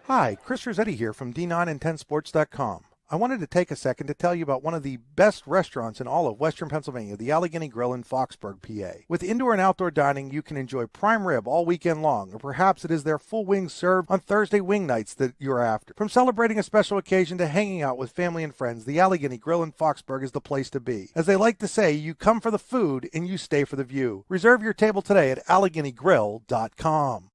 Hi, Chris Rossetti here from D9and10sports.com. I wanted to take a second to tell you about one of the best restaurants in all of Western Pennsylvania, the Allegheny Grill in Foxburg, PA. With indoor and outdoor dining, you can enjoy prime rib all weekend long, or perhaps it is their full wings served on Thursday wing nights that you're after. From celebrating a special occasion to hanging out with family and friends, the Allegheny Grill in Foxburg is the place to be. As they like to say, you come for the food and you stay for the view. Reserve your table today at AlleghenyGrill.com.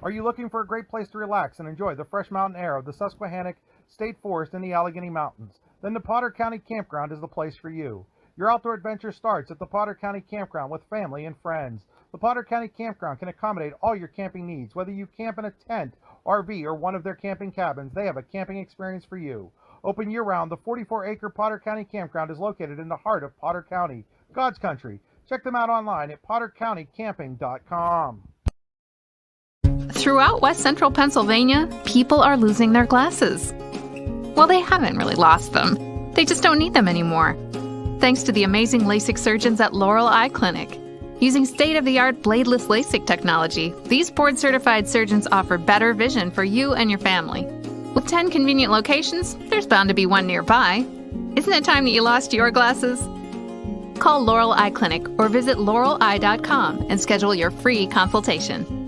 Are you looking for a great place to relax and enjoy the fresh mountain air of the Susquehannock State Forest in the Allegheny Mountains? Then the Potter County Campground is the place for you. Your outdoor adventure starts at the Potter County Campground with family and friends. The Potter County Campground can accommodate all your camping needs. Whether you camp in a tent, RV, or one of their camping cabins, they have a camping experience for you. Open year-round, the 44-acre Potter County Campground is located in the heart of Potter County, God's country. Check them out online at pottercountycamping.com. Throughout West Central Pennsylvania, people are losing their glasses. Well, they haven't really lost them. They just don't need them anymore. Thanks to the amazing LASIK surgeons at Laurel Eye Clinic. Using state-of-the-art bladeless LASIK technology, these board-certified surgeons offer better vision for you and your family. With 10 convenient locations, there's bound to be one nearby. Isn't it time that you lost your glasses? Call Laurel Eye Clinic or visit laureleye.com and schedule your free consultation.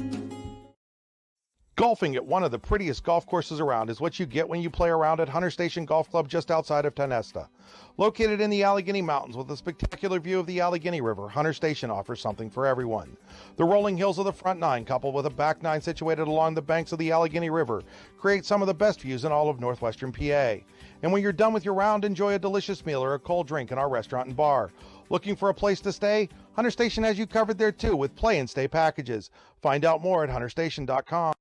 Golfing at one of the prettiest golf courses around is what you get when you play around at Hunter Station Golf Club just outside of Tonesta. Located in the Allegheny Mountains with a spectacular view of the Allegheny River, Hunter Station offers something for everyone. The rolling hills of the front nine, coupled with a back nine situated along the banks of the Allegheny River, create some of the best views in all of northwestern PA. And when you're done with your round, enjoy a delicious meal or a cold drink in our restaurant and bar. Looking for a place to stay? Hunter Station has you covered there too with play and stay packages. Find out more at hunterstation.com.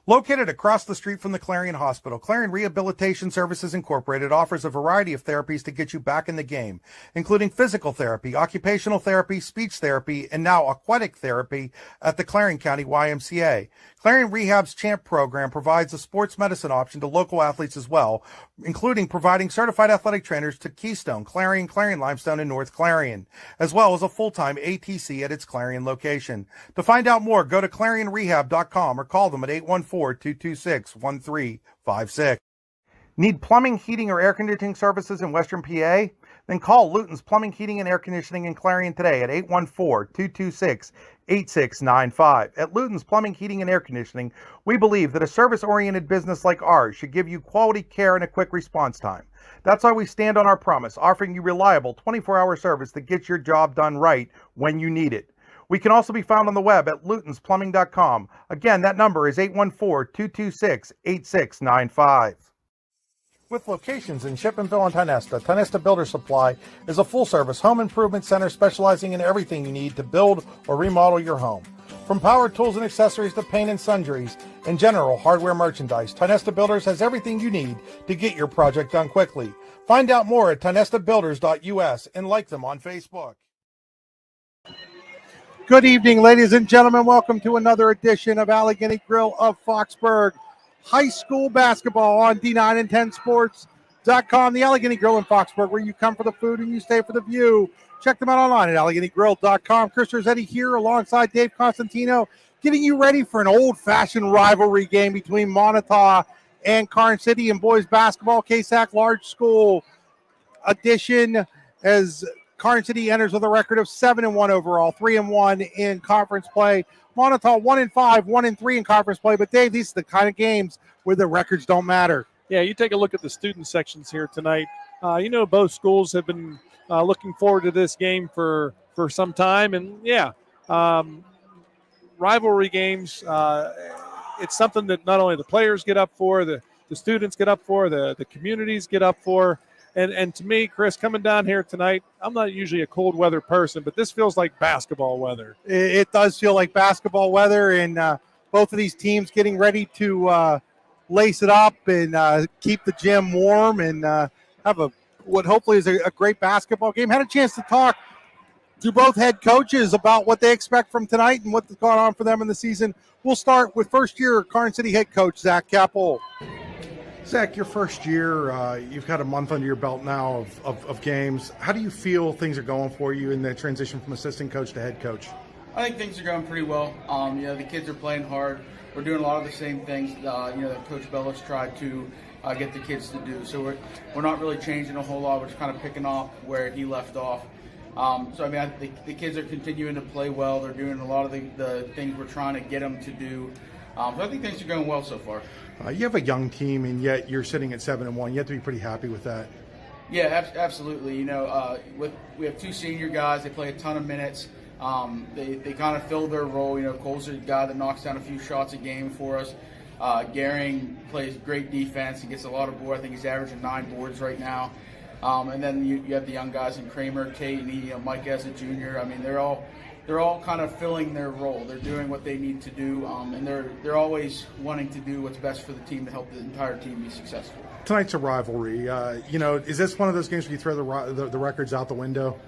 Located across the street from the Clarion Hospital, Clarion Rehabilitation Services Incorporated offers a variety of therapies to get you back in the game, including physical therapy, occupational therapy, speech therapy, and now aquatic therapy at the Clarion County YMCA. Clarion Rehab's CHAMP program provides a sports medicine option to local athletes as well, including providing certified athletic trainers to Keystone, Clarion, Clarion Limestone, and North Clarion, as well as a full-time ATC at its Clarion location. To find out more, go to clarionrehab.com or call them at 814-226-1356. Need plumbing, heating, or air conditioning services in Western PA? Then call Luton's Plumbing, Heating, and Air Conditioning in Clarion today at 814-226-8695. At Luton's Plumbing, Heating, and Air Conditioning, we believe that a service-oriented business like ours should give you quality care and a quick response time. That's why we stand on our promise, offering you reliable 24-hour service that gets your job done right when you need it. We can also be found on the web at lutonsplumbing.com. Again, that number is 814-226-8695. With locations in Shippenville and Tonesta, Tonesta Builder Supply is a full-service home improvement center specializing in everything you need to build or remodel your home. From power tools and accessories to paint and sundries and general hardware merchandise, Tonesta Builders has everything you need to get your project done quickly. Find out more at tonestabuilders.us and like them on Facebook. Good evening, ladies and gentlemen. Welcome to another edition of Allegheny Grill of Foxburg. High school basketball on D9and10sports.com. The Allegheny Grill in Foxburg, where you come for the food and you stay for the view. Check them out online at AlleghenyGrill.com. Chris Rossetti here alongside Dave Constantino, getting you ready for an old-fashioned rivalry game between Moniteau and Karns City in boys basketball. KSAC Large School edition as Karns City enters with a record of 7-1 overall, 3-1 in conference play. Moniteau 1-5, 1-3 in conference play. But Dave, these are the kind of games where the records don't matter. Yeah, you take a look at the student sections here tonight. Both schools have been looking forward to this game for some time. And, rivalry games, it's something that not only the players get up for, the students get up for, the communities get up for. And to me, Chris, coming down here tonight, I'm not usually a cold weather person, but this feels like basketball weather. It does feel like basketball weather, and both of these teams getting ready to lace it up and keep the gym warm and have what hopefully is a great basketball game. Had a chance to talk to both head coaches about what they expect from tonight and what's going on for them in the season. We'll start with first-year Karns City head coach Zach Capel. Zach, your first year, you've got a month under your belt now of games. How do you feel things are going for you in the transition from assistant coach to head coach? I think things are going pretty well. The kids are playing hard. We're doing a lot of the same things, that Coach Bellis tried to get the kids to do. So we're not really changing a whole lot. We're just kind of picking off where he left off. I think the kids are continuing to play well. They're doing a lot of the things we're trying to get them to do. So I think things are going well so far. You have a young team, and yet you're sitting at 7-1. You have to be pretty happy with that. Yeah, absolutely. We have two senior guys. They play a ton of minutes. They kind of fill their role. Cole's a guy that knocks down a few shots a game for us. Garing plays great defense. He gets a lot of boards. I think he's averaging 9 boards right now. And then you have the young guys in Kramer, Tate, and Mike as a junior. They're all kind of filling their role. They're doing what they need to do, and they're always wanting to do what's best for the team to help the entire team be successful. Tonight's a rivalry. Is this one of those games where you throw the records out the window?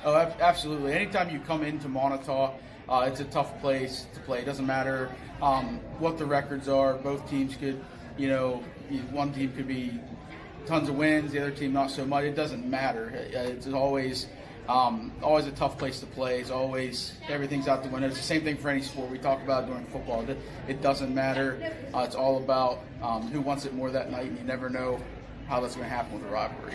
Oh, absolutely. Anytime you come into Moniteau, it's a tough place to play. It doesn't matter what the records are. Both teams could, one team could be tons of wins, the other team not so much. It doesn't matter. It's always a tough place to play. It's always everything's out the window. It's the same thing for any sport. We talk about during football. It doesn't matter. It's all about who wants it more that night, and you never know how that's going to happen with a rivalry.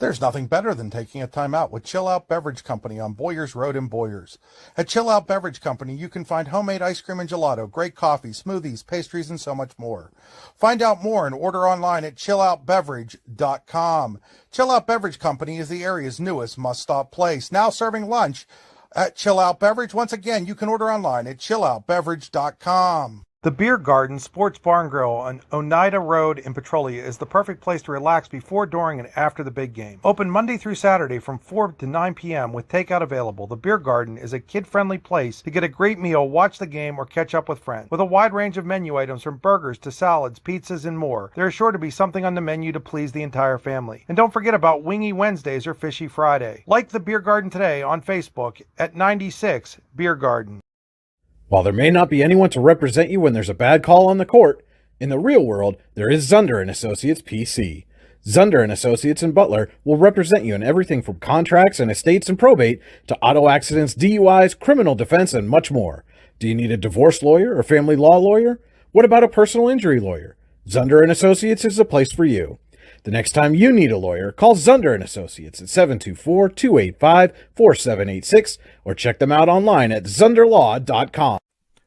There's nothing better than taking a time out with Chill Out Beverage Company on Boyers Road in Boyers. At Chill Out Beverage Company, you can find homemade ice cream and gelato, great coffee, smoothies, pastries, and so much more. Find out more and order online at chilloutbeverage.com. Chill Out Beverage Company is the area's newest must-stop place, now serving lunch at Chill Out Beverage. Once again, you can order online at chilloutbeverage.com. The Beer Garden Sports Bar and Grill on Oneida Road in Petrolia is the perfect place to relax before, during, and after the big game. Open Monday through Saturday from 4 to 9 p.m. with takeout available. The Beer Garden is a kid-friendly place to get a great meal, watch the game, or catch up with friends. With a wide range of menu items from burgers to salads, pizzas, and more, there is sure to be something on the menu to please the entire family. And don't forget about Wingy Wednesdays or Fishy Friday. Like the Beer Garden today on Facebook at 96 Beer Garden. While there may not be anyone to represent you when there's a bad call on the court, in the real world, there is Zunder & Associates PC. Zunder & Associates in Butler will represent you in everything from contracts and estates and probate to auto accidents, DUIs, criminal defense, and much more. Do you need a divorce lawyer or family law lawyer? What about a personal injury lawyer? Zunder & Associates is the place for you. The next time you need a lawyer, call Zunder & Associates at 724-285-4786 or check them out online at zunderlaw.com.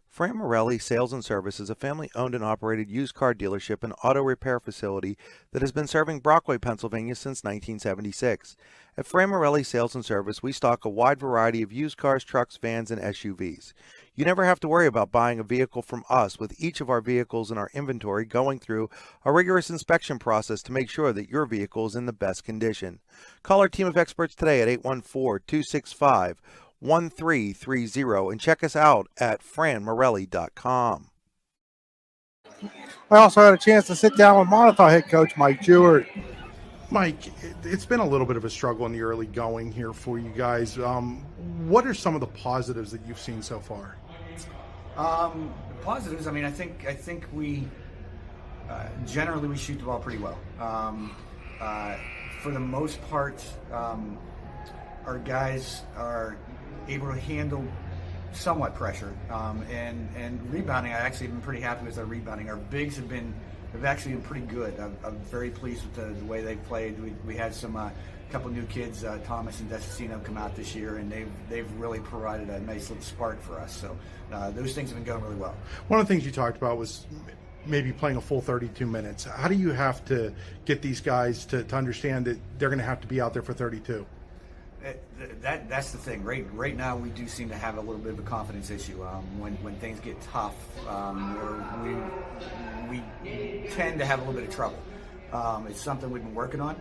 Fran Morelli Sales and Service is a family-owned and operated used car dealership and auto repair facility that has been serving Brockway, Pennsylvania since 1976. At Fran Morelli Sales and Service, we stock a wide variety of used cars, trucks, vans, and SUVs. You never have to worry about buying a vehicle from us, with each of our vehicles in our inventory going through a rigorous inspection process to make sure that your vehicle is in the best condition. Call our team of experts today at 814-265-1330 and check us out at franmorelli.com. I also had a chance to sit down with Moniteau head coach Mike Jewett. Mike, it's been a little bit of a struggle in the early going here for you guys. What are some of the positives that you've seen so far? Positives. I think we generally we shoot the ball pretty well. For the most part, our guys are able to handle somewhat pressure, and rebounding. I actually have been pretty happy with our rebounding. Our bigs have actually been pretty good. I'm very pleased with the way they played. We had a couple new kids, Thomas and Desicino, come out this year, and they've really provided a nice little spark for us. So those things have been going really well. One of the things you talked about was maybe playing a full 32 minutes. How do you have to get these guys to understand that they're going to have to be out there for 32? That's the thing. Right now, we do seem to have a little bit of a confidence issue. When things get tough, we tend to have a little bit of trouble. It's something we've been working on.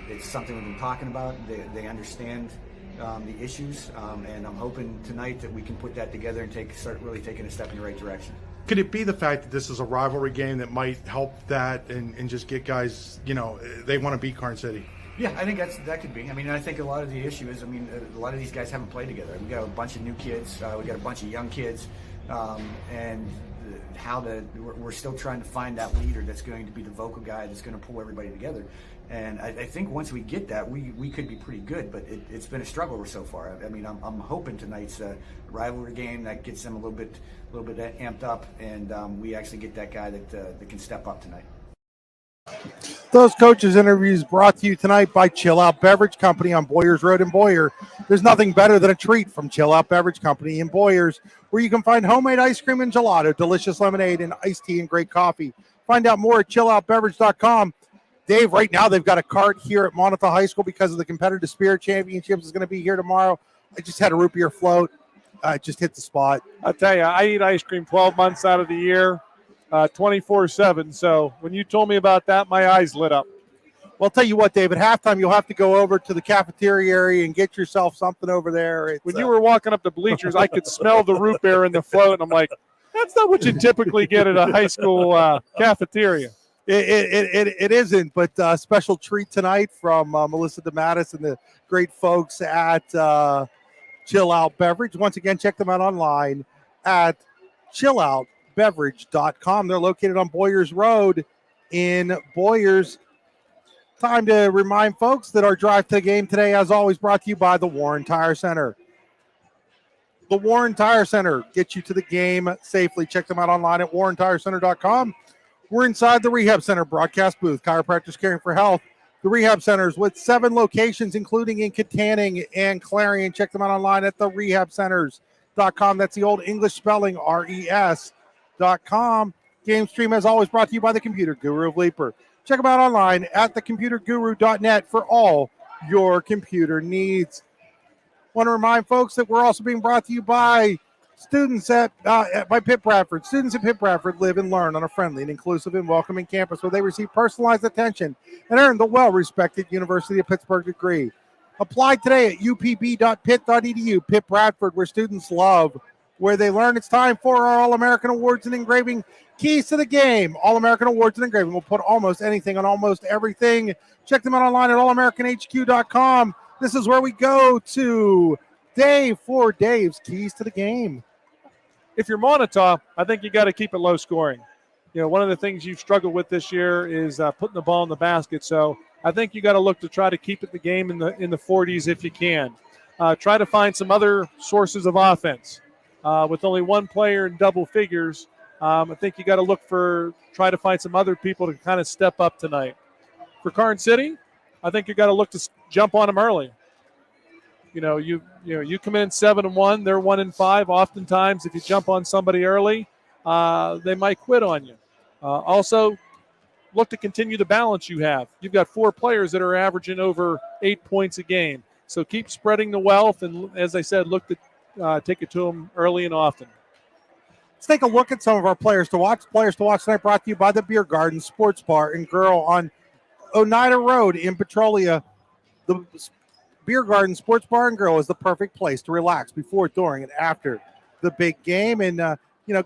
It's something we've been talking about. They understand the issues, and I'm hoping tonight that we can put that together and start really taking a step in the right direction. Could it be the fact that this is a rivalry game that might help that and just get guys, they want to beat Karns City? Yeah, I think that could be. I think a lot of the issue is, a lot of these guys haven't played together. We got a bunch of new kids. We got a bunch of young kids, and we're still trying to find that leader that's going to be the vocal guy that's going to pull everybody together. And I think once we get that, we could be pretty good, but it's been a struggle so far. I mean, I'm hoping tonight's a rivalry game that gets them a little bit amped up, and we actually get that guy that can step up tonight. Those coaches' interviews brought to you tonight by Chill Out Beverage Company on Boyers Road in Boyer. There's nothing better than a treat from Chill Out Beverage Company in Boyers, where you can find homemade ice cream and gelato, delicious lemonade, and iced tea and great coffee. Find out more at chilloutbeverage.com. Dave, right now they've got a cart here at Moniteau High School because of the Competitive Spirit Championships is going to be here tomorrow. I just had a root beer float. Just hit the spot. I'll tell you, I eat ice cream 12 months out of the year, 24/7. So when you told me about that, my eyes lit up. Well, I'll tell you what, Dave, at halftime you'll have to go over to the cafeteria area and get yourself something over there. When you were walking up the bleachers, I could smell the root beer in the float, and I'm like, that's not what you typically get at a high school cafeteria. It isn't, but a special treat tonight from Melissa DeMattis and the great folks at Chill Out Beverage. Once again, check them out online at chilloutbeverage.com. They're located on Boyers Road in Boyers. Time to remind folks that our drive to the game today, as always, brought to you by the Warren Tire Center. The Warren Tire Center gets you to the game safely. Check them out online at warrentirecenter.com. We're inside the Rehab Center broadcast booth. Chiropractors caring for health. The Rehab Centers with 7 locations, including in Katanning and Clarion. Check them out online at therehabcenters.com. That's the old English spelling, RES.com. Game stream, as always, brought to you by the Computer Guru of Leaper. Check them out online at thecomputerguru.net for all your computer needs. Want to remind folks that we're also being brought to you by students by Pitt Bradford. Students at Pitt Bradford live and learn on a friendly and inclusive and welcoming campus where they receive personalized attention and earn the well-respected University of Pittsburgh degree. Apply today at upb.pitt.edu. Pitt Bradford, where students love, where they learn. It's time for our All-American Awards and Engraving Keys to the Game. All-American Awards and Engraving will put almost anything on almost everything. Check them out online at allamericanhq.com. This is where we go to Dave for Dave's Keys to the Game. If you're Moniteau, I think you got to keep it low scoring. You know, one of the things you've struggled with this year is putting the ball in the basket. So I think you got to look to try to keep it the game in the 40s if you can. Try to find some other sources of offense. With only one player in double figures, I think you got to try to find some other people to kind of step up tonight. For Karns City, I think you got to look to jump on them early. You come in 7-1, they're 1-5. Oftentimes, if you jump on somebody early, they might quit on you. Also, look to continue the balance you have. You've got 4 players that are averaging over 8 points a game. So keep spreading the wealth, and as I said, look to take it to them early and often. Let's take a look at some of our players to watch. Players to watch tonight brought to you by the Beer Garden Sports Bar and Grill on Oneida Road in Petrolia. The Beer Garden Sports Bar and Grill is the perfect place to relax before, during, and after the big game. And,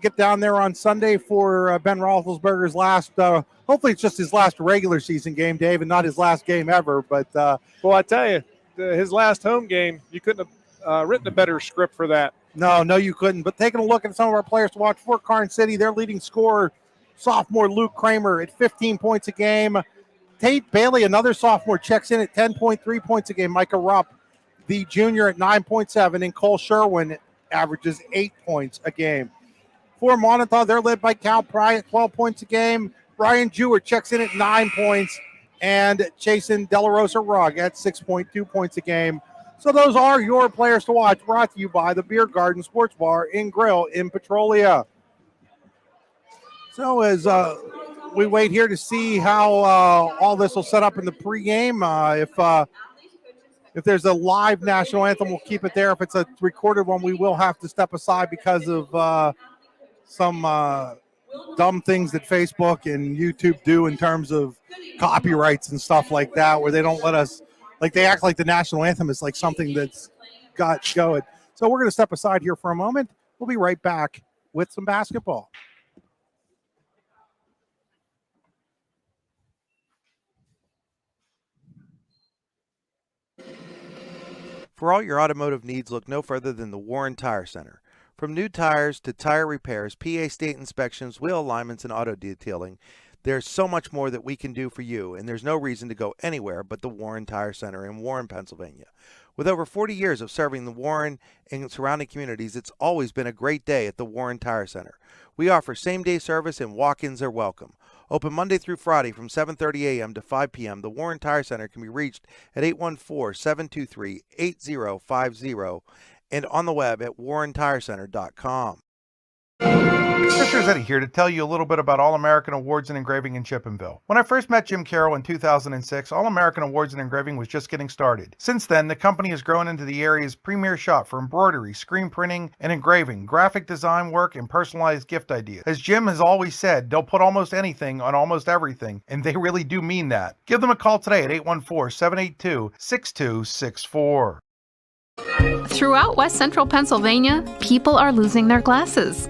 get down there on Sunday for Ben Roethlisberger's last, hopefully it's just his last regular season game, Dave, and not his last game ever. But, well, I tell you, his last home game, you couldn't have written a better script for that. No, you couldn't. But taking a look at some of our players to watch for Karns City, their leading scorer, sophomore Luke Kramer at 15 points a game. Tate Bailey, another sophomore, checks in at 10.3 points a game. Micah Rupp, the junior, at 9.7. And Cole Sherwin averages 8 points a game. For Moniteau, they're led by Cal Pry at 12 points a game. Brian Jewett checks in at 9 points. And Jason De La Rosa Rugg at 6.2 points a game. So those are your players to watch, brought to you by the Beer Garden Sports Bar and Grill in Petrolia. So as we wait here to see how all this will set up in the pregame. If there's a live national anthem, we'll keep it there. If it's a recorded one, we will have to step aside because of some dumb things that Facebook and YouTube do in terms of copyrights and stuff like that, where they don't let us. Like, they act like the national anthem is like something that's got going. So we're going to step aside here for a moment. We'll be right back with some basketball. For all your automotive needs, look no further than the Warren Tire Center. From new tires to tire repairs, PA state inspections, wheel alignments, and auto detailing, There's so much more that we can do for you, and there's no reason to go anywhere but the Warren Tire Center in Warren, Pennsylvania. With over 40 years of serving the Warren and surrounding communities, it's always been a great day at the Warren Tire Center. We offer same-day service and walk-ins are welcome. Open Monday through Friday from 7:30 a.m. to 5 p.m., the Warren Tire Center can be reached at 814-723-8050 and on the web at warrentirecenter.com. Chris Rossetti here to tell you a little bit about All-American Awards in Engraving in Chippenville. When I first met Jim Carroll in 2006, All-American Awards in Engraving was just getting started. Since then, the company has grown into the area's premier shop for embroidery, screen printing, and engraving, graphic design work, and personalized gift ideas. As Jim has always said, they'll put almost anything on almost everything, and they really do mean that. Give them a call today at 814-782-6264. Throughout West Central Pennsylvania, people are losing their glasses.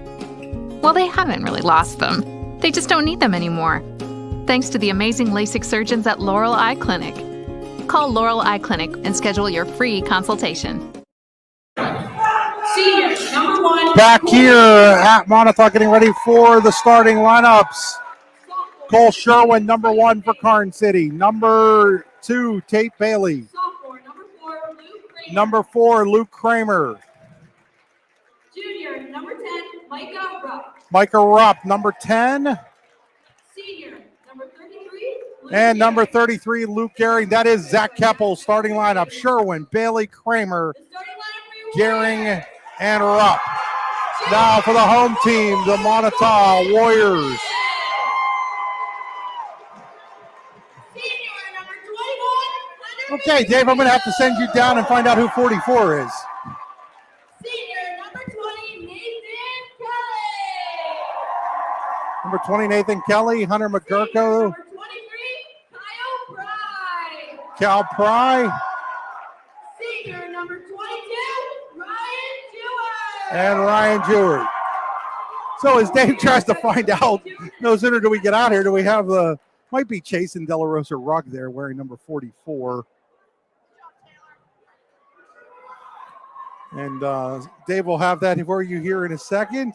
Well, they haven't really lost them. They just don't need them anymore. Thanks to the amazing LASIK surgeons at Laurel Eye Clinic. Call Laurel Eye Clinic and schedule your free consultation. Senior, number 1. Back here at Moniteau, getting ready for the starting lineups. Cole Sherwin, number 1 for Karns City. Number 2, Tate Bailey. Sophomore, number 4, Luke Kramer. Number 4, Luke Kramer. Junior, number 10, Micah Rupp. Micah Rupp, number 10. Senior, number 33, Luke And number Gehring. 33, Luke Gehring. That is Zach Keppel's starting lineup. Sherwin, Bailey, Kramer, The starting lineup for you. Gehring, and Rupp. Now for the home team, the Moniteau Warriors. Senior, number 21, Okay, Dave, I'm going to have to send you down and find out who 44 is. Senior, number 20, Nathan Kelly. Number 20, Nathan Kelly. Hunter Senior, McGurko, number 23, Kyle Fry. Cal Pry, Senior, number 22, Ryan Jewett. and Ryan Jewett. So as Dave tries to find out, no sooner do we get out here, do we have the, might be Chase and De La Rosa Rugg there wearing number 44. And Dave will have that for you here in a second.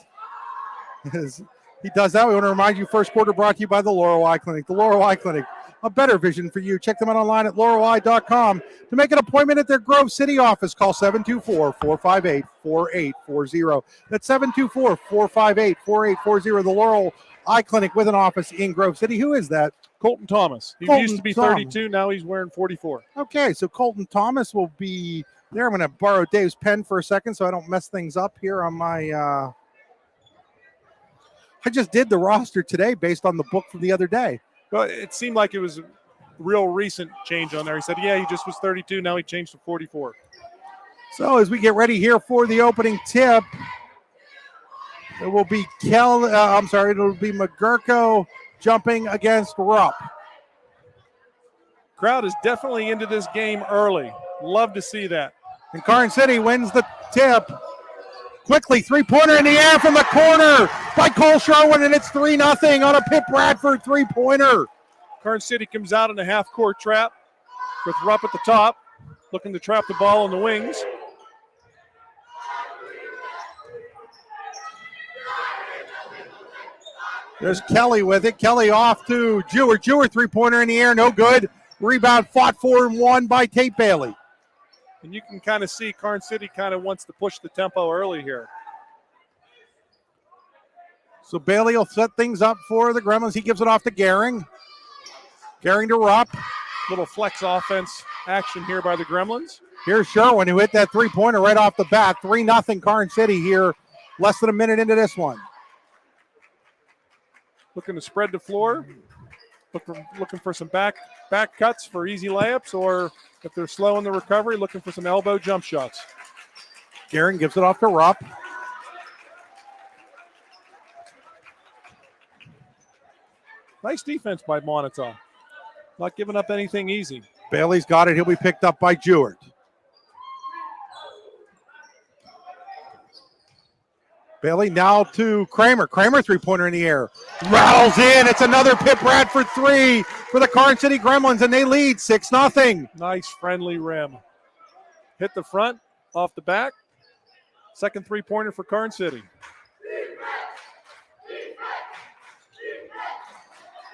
As he does that, we want to remind you, first quarter brought to you by the Laurel Eye Clinic. The Laurel Eye Clinic, a better vision for you. Check them out online at laureleye.com. To make an appointment at their Grove City office, call 724-458-4840. That's 724-458-4840. The Laurel Eye Clinic with an office in Grove City. Who is that? Colton Thomas. He Colton used to be Thomas. 32. Now he's wearing 44. Okay, so Colton Thomas will be there. I'm going to borrow Dave's pen for a second so I don't mess things up here on my I just did the roster today based on the book from the other day. Well, it seemed like it was a real recent change on there. He said, yeah, he just was 32. Now he changed to 44. So as we get ready here for the opening tip, it will be it'll be McGurko jumping against Rupp. Crowd is definitely into this game early. Love to see that. And Karns City wins the tip. Quickly, three-pointer in the air from the corner by Cole Sherwin, and it's 3-0 on a Pip Bradford three-pointer. Karns City comes out in a half-court trap with Rupp at the top, looking to trap the ball on the wings. There's Kelly with it. Kelly off to Jewett. Jewett three-pointer in the air, no good. Rebound fought for and won by Tate Bailey. And you can kind of see Karns City kind of wants to push the tempo early here. So Bailey will set things up for the Gremlins. He gives it off to Gehring. Gehring to Rupp. Little flex offense action here by the Gremlins. Here's Sherwin, who hit that three-pointer right off the bat. 3-0 Karns City here, less than a minute into this one. Looking to spread the floor. Looking for some back cuts for easy layups, or if they're slow in the recovery, looking for some elbow jump shots. Gehring gives it off to Rupp. Nice defense by Moniteau. Not giving up anything easy. Bailey's got it. He'll be picked up by Jewett. Bailey now to Kramer. Kramer three-pointer in the air. Rattles in. It's another Pip Bradford three for the Karns City Gremlins, and they lead 6-0. Nice friendly rim. Hit the front, off the back. Second three-pointer for Karns City.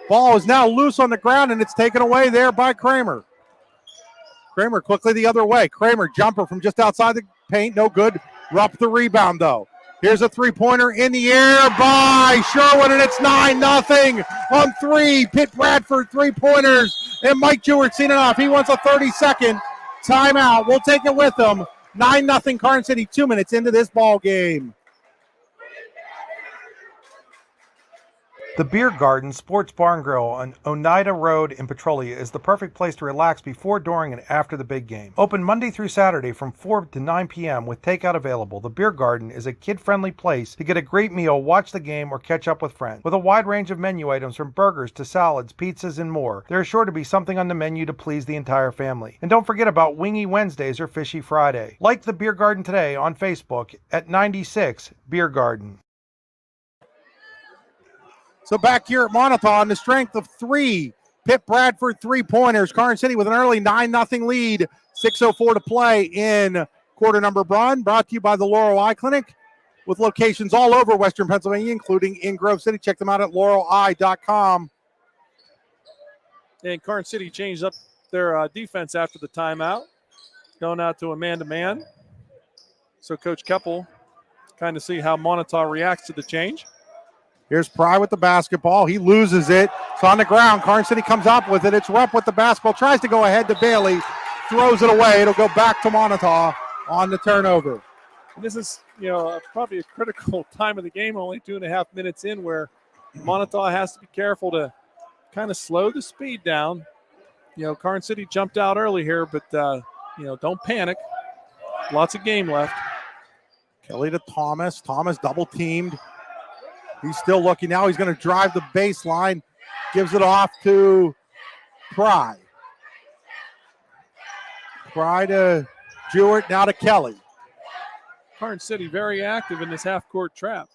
Ball is now loose on the ground, and it's taken away there by Kramer. Kramer quickly the other way. Kramer jumper from just outside the paint. No good. Rupp the rebound, though. Here's a three-pointer in the air by Sherwood, and it's 9-0 on three. Pitt Bradford three-pointers, and Mike Jewart seen enough. He wants a 30-second timeout. We'll take it with him. 9-0 Karns City, 2 minutes into this ball game. The Beer Garden Sports Bar and Grill on Oneida Road in Petrolia is the perfect place to relax before, during, and after the big game. Open Monday through Saturday from 4 to 9 p.m. with takeout available. The Beer Garden is a kid-friendly place to get a great meal, watch the game, or catch up with friends. With a wide range of menu items from burgers to salads, pizzas, and more, there is sure to be something on the menu to please the entire family. And don't forget about Wingy Wednesdays or Fishy Friday. Like the Beer Garden today on Facebook at 96 Beer Garden. So back here at Moniteau on the strength of three Pitt Bradford three-pointers. Karns City with an early 9-0 lead. 6:04 to play in quarter number one. Brought to you by the Laurel Eye Clinic with locations all over Western Pennsylvania, including in Grove City. Check them out at laureleye.com. And Karns City changed up their defense after the timeout, going out to a man-to-man. So Coach Keppel kind of see how Moniteau reacts to the change. Here's Pry with the basketball. He loses it. It's on the ground. Karns City comes up with it. It's Rupp with the basketball. Tries to go ahead to Bailey. Throws it away. It'll go back to Moniteau on the turnover. And this is, probably a critical time of the game, only 2.5 minutes in, where Moniteau has to be careful to kind of slow the speed down. Karns City jumped out early here, but, don't panic. Lots of game left. Kelly to Thomas. Thomas double teamed. He's still looking now. He's going to drive the baseline. Gives it off to Pry. Pry to Jewart, now to Kelly. Karns City very active in this half-court trap.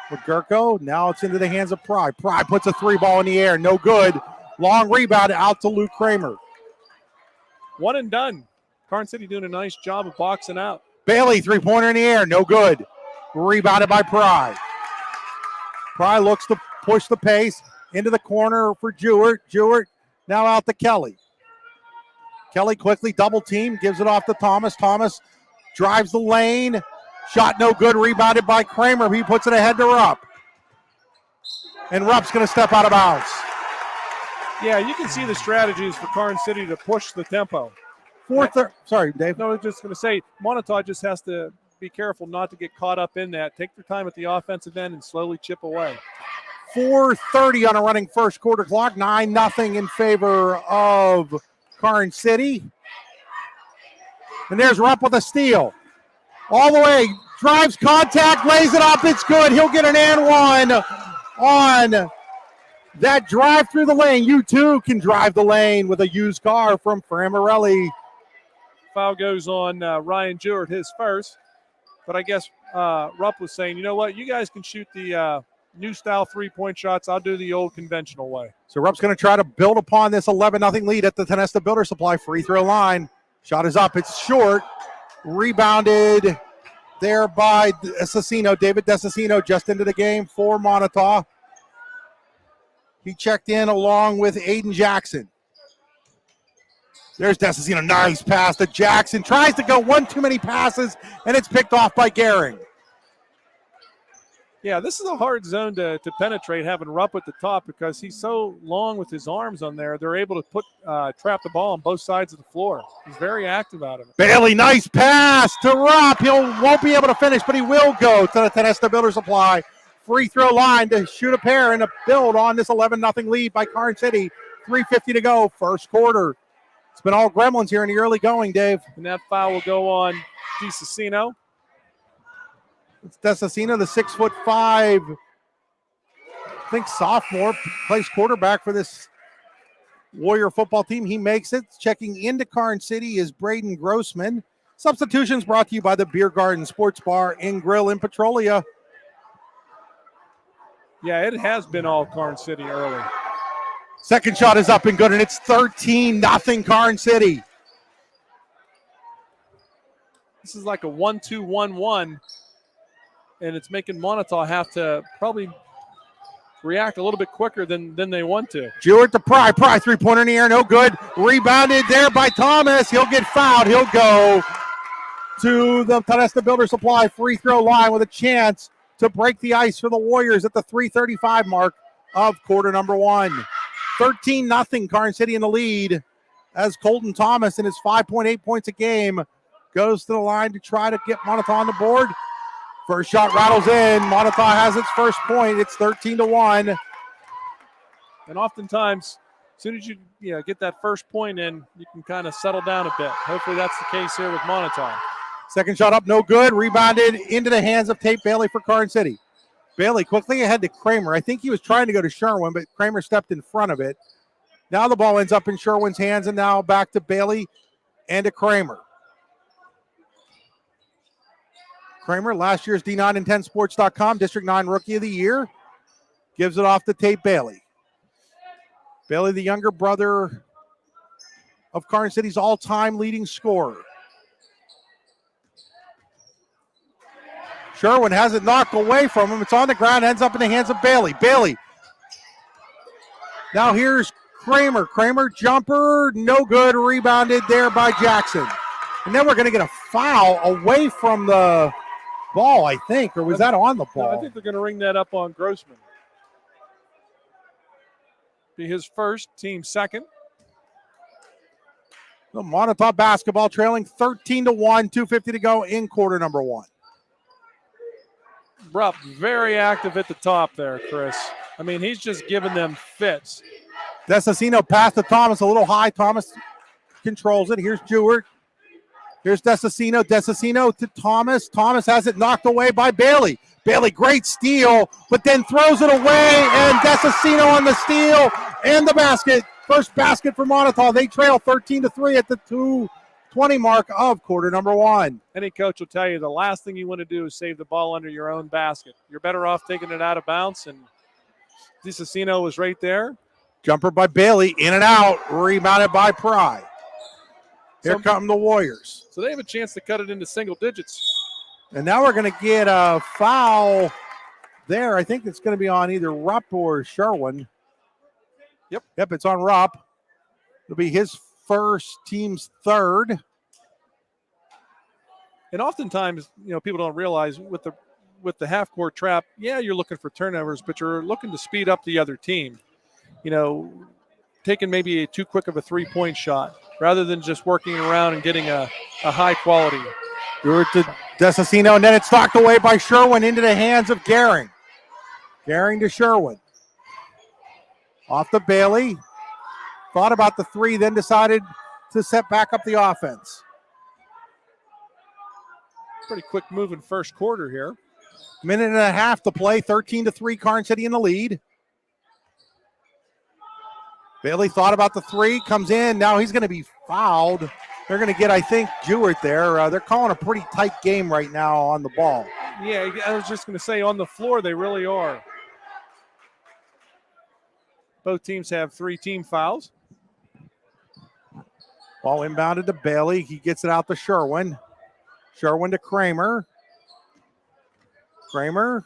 McGurko, now it's into the hands of Pry. Pry puts a three ball in the air. No good. Long rebound out to Luke Kramer. One and done. Karns City doing a nice job of boxing out. Bailey, three-pointer in the air. No good. Rebounded by Pry. Pry looks to push the pace into the corner for Jewart. Jewart now out to Kelly. Kelly quickly double team, gives it off to Thomas. Thomas drives the lane. Shot no good, rebounded by Kramer. He puts it ahead to Rupp. And Rupp's going to step out of bounds. Yeah, you can see the strategies for Karns City to push the tempo. Sorry, Dave. No, I was just going to say, Moniteau just has to be careful not to get caught up in that. Take their time at the offensive end and slowly chip away. 4:30 on a running first quarter clock. 9-0 in favor of Karns City. And there's Rupp with a steal. All the way, drives contact, lays it up. It's good. He'll get an and one on that drive through the lane. You too can drive the lane with a used car from Framarelli. Foul goes on Ryan Jewart, his first. But I guess Rupp was saying, you know what, you guys can shoot the new style three-point shots. I'll do the old conventional way. So Rupp's going to try to build upon this 11-0 lead at the Tenesta Builder Supply free throw line. Shot is up. It's short. Rebounded there by Assassino. David D'Assassino just into the game for Moniteau. He checked in along with Aiden Jackson. There's D'Assassino. Nice pass to Jackson. Tries to go one too many passes, and it's picked off by Gehring. Yeah, this is a hard zone to penetrate, having Rupp at the top, because he's so long with his arms on there. They're able to trap the ball on both sides of the floor. He's very active out of it. Bailey, nice pass to Rupp. Won't be able to finish, but he will go to the Tenesta Builder Supply free throw line to shoot a pair and to build on this 11-0 lead by Karns City. 3:50 to go, first quarter. It's been all Gremlins here in the early going, Dave. And that foul will go on D'Assassino. It's D'Assassino, the 6'5", I think sophomore, plays quarterback for this Warrior football team. He makes it. Checking into Karns City is Braden Grossman. Substitutions brought to you by the Beer Garden Sports Bar and Grill in Petrolia. Yeah, it has been all Karns City early. Second shot is up and good, and it's 13-0 Karns City. This is like a 1-2-1-1, and it's making Moniteau have to probably react a little bit quicker than they want to. Jewett to Pry. Pry, three-pointer in the air, no good. Rebounded there by Thomas. He'll get fouled. He'll go to the Tonesta Builder Supply free throw line with a chance to break the ice for the Warriors at the 3:35 mark of quarter number 1. 13-0, Karns City in the lead as Colton Thomas in his 5.8 points a game goes to the line to try to get Moniteau on the board. First shot rattles in. Moniteau has its first point. It's 13-1. And oftentimes, as soon as you get that first point in, you can kind of settle down a bit. Hopefully that's the case here with Moniteau. Second shot up, no good. Rebounded into the hands of Tate Bailey for Karns City. Bailey quickly ahead to Kramer. I think he was trying to go to Sherwin, but Kramer stepped in front of it. Now the ball ends up in Sherwin's hands, and now back to Bailey and to Kramer. Kramer, last year's D9 and 10sports.com District 9 Rookie of the Year, gives it off to Tate Bailey. Bailey, the younger brother of Karns City's all-time leading scorer. Sherwin has it knocked away from him. It's on the ground, ends up in the hands of Bailey. Bailey. Now here's Kramer. Kramer jumper, no good. Rebounded there by Jackson. And then we're going to get a foul away from the ball, I think. Or was that on the ball? No, I think they're going to ring that up on Grossman. Be his first, team second. The Moniteau basketball trailing 13-1, 2:50 to go in quarter number 1. Rupp very active at the top there, Chris. I mean, he's just giving them fits. Desasino pass to Thomas, a little high. Thomas controls it. Here's Jewett. Here's Desasino. Desasino to Thomas. Thomas has it knocked away by Bailey. Bailey, great steal, but then throws it away, and Desasino on the steal and the basket. First basket for Moniteau. They trail 13-3 at the 2:20 mark of quarter number 1. Any coach will tell you the last thing you want to do is save the ball under your own basket. You're better off taking it out of bounds, and Desasino was right there. Jumper by Bailey, in and out, rebounded by Pry. Here come the Warriors. So they have a chance to cut it into single digits. And now we're going to get a foul there. I think it's going to be on either Rupp or Sherwin. Yep, it's on Rupp. It'll be his first, team's third. And oftentimes, people don't realize with the half-court trap, you're looking for turnovers, but you're looking to speed up the other team. Taking maybe too quick of a three-point shot rather than just working around and getting a high quality. You're to Desasino, and then it's knocked away by Sherwin into the hands of Gehring. Gehring to Sherwin. Off to Bailey. Thought about the three, then decided to set back up the offense. Pretty quick move in first quarter here. Minute and a half to play, 13-3, Karns City in the lead. Bailey thought about the three, comes in. Now he's going to be fouled. They're going to get, I think, Jewett there. They're calling a pretty tight game right now on the ball. Yeah, I was just going to say, on the floor, they really are. Both teams have 3 team fouls. Ball inbounded to Bailey. He gets it out to Sherwin. Sherwin to Kramer. Kramer.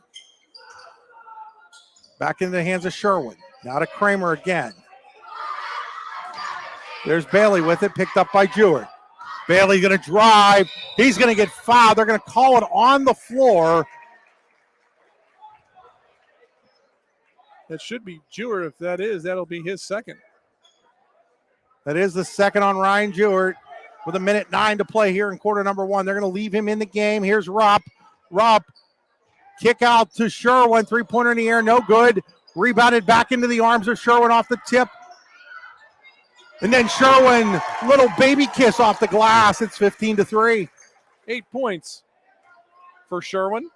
Back into the hands of Sherwin. Now to Kramer again. There's Bailey with it, picked up by Jewett. Bailey going to drive. He's going to get fouled. They're going to call it on the floor. That should be Jewett. If that is, that'll be his second. That is the second on Ryan Jewett with 1:09 to play here in quarter number 1. They're going to leave him in the game. Here's Rupp. Rupp, kick out to Sherwin. Three-pointer in the air, no good. Rebounded back into the arms of Sherwin off the tip. And then Sherwin, little baby kiss off the glass. It's 15-3. 8 points for Sherwin.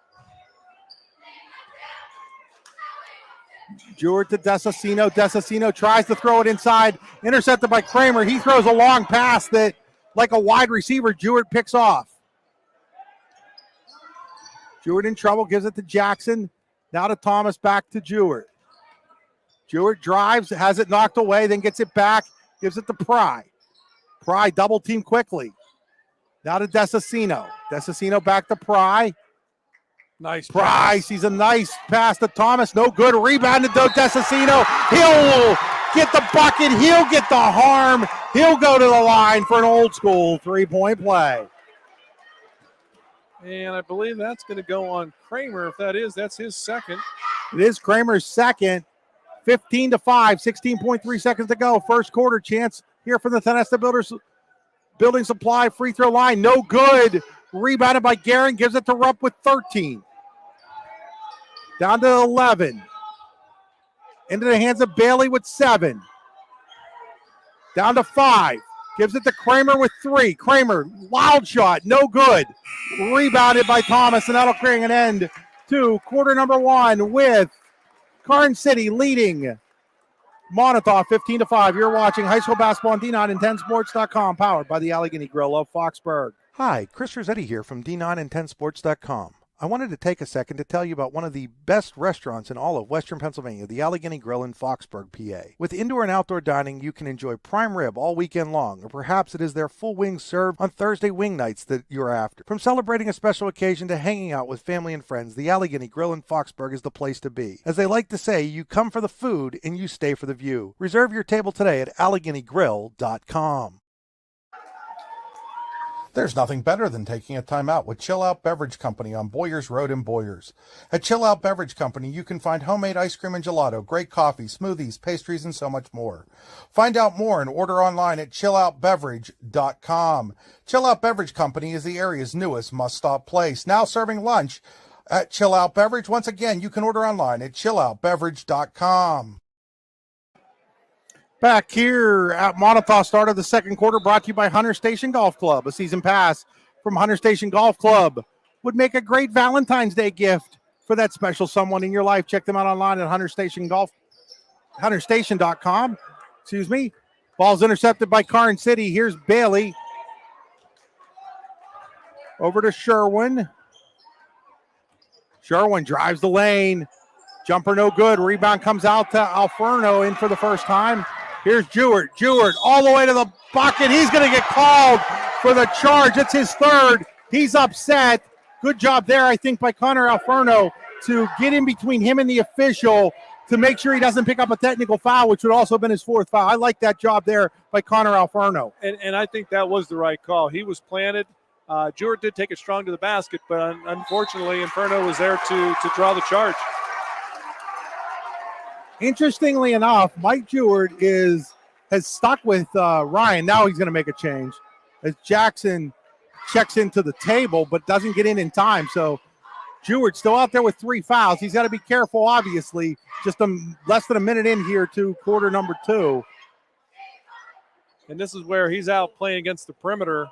Jewett to Desasino. Desasino tries to throw it inside. Intercepted by Kramer. He throws a long pass that, like a wide receiver, Jewett picks off. Jewett in trouble, gives it to Jackson. Now to Thomas, back to Jewett. Jewett drives, has it knocked away, then gets it back. Gives it to Pry. Pry double team quickly. Now to Desasino. Desasino back to Pry. Nice Price, he's a nice pass to Thomas. No good. Rebounded to Desicino. He'll get the bucket. He'll get the harm. He'll go to the line for an old school 3-point play. And I believe that's going to go on Kramer. If that is, that's his second. It is Kramer's second. 15-5, 16.3 seconds to go. First quarter chance here from the Tenesta Building Supply free throw line. No good. Rebounded by Guerin. Gives it to Rupp with 13. Down to 11. Into the hands of Bailey with 7. Down to 5. Gives it to Kramer with 3. Kramer, wild shot, no good. Rebounded by Thomas, and that'll bring an end to quarter number 1 with Karns City leading Moniteau 15-5. You're watching high school basketball on D9and10sports.com, powered by the Allegheny Grill of Foxburg. Hi, Chris Rossetti here from D9and10sports.com. I wanted to take a second to tell you about one of the best restaurants in all of Western Pennsylvania, the Allegheny Grill in Foxburg, PA. With indoor and outdoor dining, you can enjoy prime rib all weekend long, or perhaps it is their full wings served on Thursday wing nights that you're after. From celebrating a special occasion to hanging out with family and friends, the Allegheny Grill in Foxburg is the place to be. As they like to say, you come for the food and you stay for the view. Reserve your table today at AlleghenyGrill.com. There's nothing better than taking a time out with Chill Out Beverage Company on Boyers Road in Boyers. At Chill Out Beverage Company, you can find homemade ice cream and gelato, great coffee, smoothies, pastries, and so much more. Find out more and order online at chilloutbeverage.com. Chill Out Beverage Company is the area's newest must-stop place, now serving lunch at Chill Out Beverage. Once again, you can order online at chilloutbeverage.com. Back here at Moniteau, start of the second quarter, brought to you by Hunter Station Golf Club. A season pass from Hunter Station Golf Club would make a great Valentine's Day gift for that special someone in your life. Check them out online at hunterstation.com. Excuse me. Ball's intercepted by Karns City. Here's Bailey. Over to Sherwin. Sherwin drives the lane. Jumper no good. Rebound comes out to Alferno in for the first time. Here's Jewett. Jewett all the way to the bucket. He's going to get called for the charge. It's his third. He's upset. Good job there, I think, by Connor Alferno to get in between him and the official to make sure he doesn't pick up a technical foul, which would also have been his fourth foul. I like that job there by Connor Alferno. And I think that was the right call. He was planted. Jewett did take it strong to the basket, but unfortunately, Inferno was there to draw the charge. Interestingly enough, Mike Jewett has stuck with Ryan. Now he's going to make a change as Jackson checks into the table but doesn't get in time. So Jewett still out there with 3 fouls. He's got to be careful, obviously. Just less than a minute in here to quarter number 2. And this is where he's out playing against the perimeter.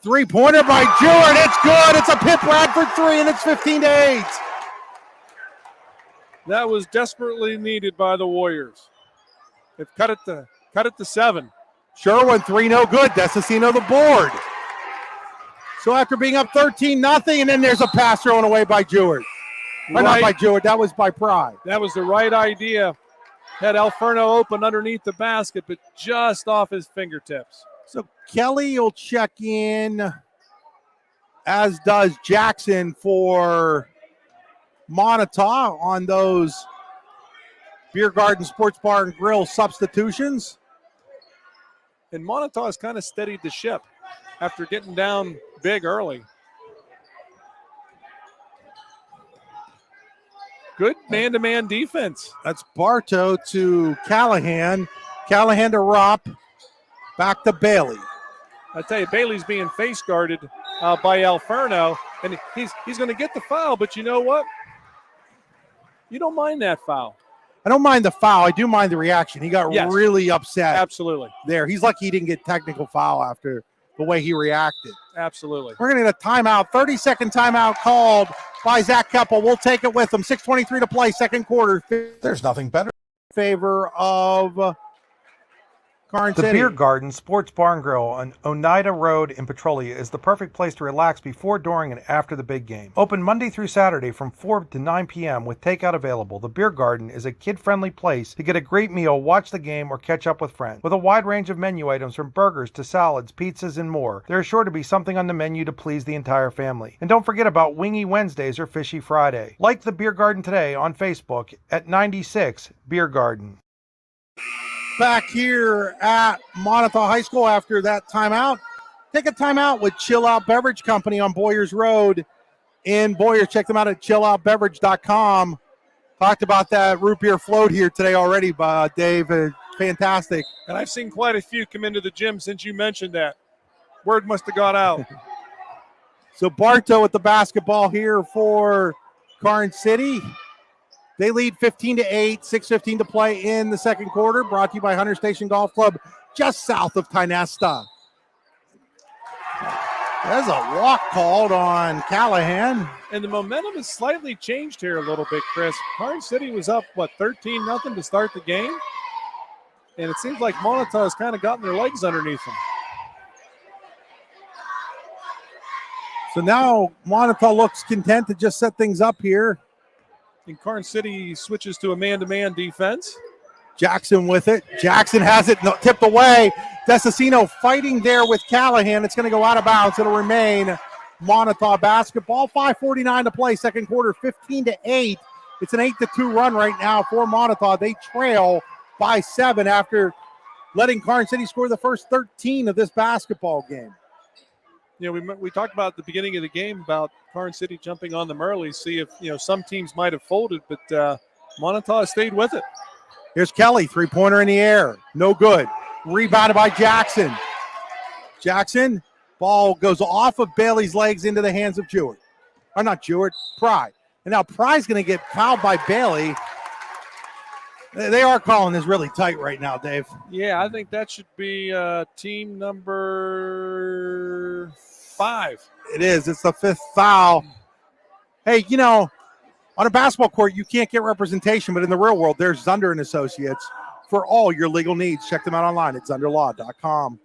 3-pointer by Jewett. It's good. It's a Pip Radford 3, and it's 15-8. That was desperately needed by the Warriors. They've cut it to 7. Sherwin 3, no good. Desicino the board. So after being up 13-0, and then there's a pass thrown away by Jewett. Right. Not by Jewett, that was by Pry. That was the right idea. Had Alferno open underneath the basket, but just off his fingertips. So Kelly will check in, as does Jackson for Moniteau on those Beer Garden Sports Bar and Grill substitutions. And Moniteau has kind of steadied the ship after getting down big early. Good man-to-man defense. That's Bartow to Callahan. Callahan to Rupp. Back to Bailey. I tell you, Bailey's being face guarded by Alferno, and he's going to get the foul, but you know what? You don't mind that foul. I don't mind the foul. I do mind the reaction. He got really upset. Absolutely. There. He's lucky he didn't get technical foul after the way he reacted. Absolutely. We're going to get a timeout. 30-second timeout called by Zach Keppel. We'll take it with him. 6:23 to play, second quarter. There's nothing better. Favor of Karns The City. Beer Garden Sports Bar and Grill on Oneida Road in Petrolia is the perfect place to relax before, during, and after the big game. Open Monday through Saturday from 4 to 9 p.m. with takeout available. The Beer Garden is a kid-friendly place to get a great meal, watch the game, or catch up with friends. With a wide range of menu items from burgers to salads, pizzas, and more, there is sure to be something on the menu to please the entire family. And don't forget about Wingy Wednesdays or Fishy Friday. Like the Beer Garden today on Facebook at 96 Beer Garden. Back here at Moniteau High School after that timeout. Take a timeout with Chill Out Beverage Company on Boyers Road in Boyers. Check them out at chilloutbeverage.com. Talked about that root beer float here today already, Dave. Fantastic. And I've seen quite a few come into the gym since you mentioned that. Word must have got out. So Bartow with the basketball here for Karns City. They lead 15-8, 6:15 to play in the second quarter. Brought to you by Hunter Station Golf Club, just south of Tynesta. There's a walk called on Callahan. And the momentum has slightly changed here a little bit, Chris. Karns City was up, 13-0 to start the game? And it seems like Moniteau has kind of gotten their legs underneath them. So now Moniteau looks content to just set things up here. And Karns City switches to a man-to-man defense. Jackson with it. Jackson has it tipped away. Desicino fighting there with Callahan. It's going to go out of bounds. It'll remain Moniteau basketball. 5:49 to play, second quarter, 15-8. It's an 8-2 run right now for Moniteau. They trail by 7 after letting Karns City score the first 13 of this basketball game. You know, we talked about at the beginning of the game about Karns City jumping on them early, see if, some teams might have folded, but Moniteau stayed with it. Here's Kelly, three-pointer in the air. No good. Rebounded by Jackson. Jackson, ball goes off of Bailey's legs into the hands of Jewett. Or not Jewett, Pry. And now Pry's going to get fouled by Bailey. They are calling this really tight right now, Dave. Yeah, I think that should be team number 5. It is. It's the 5th foul. Hey, on a basketball court, you can't get representation, but in the real world, there's Zunder and Associates for all your legal needs. Check them out online at zunderlaw.com.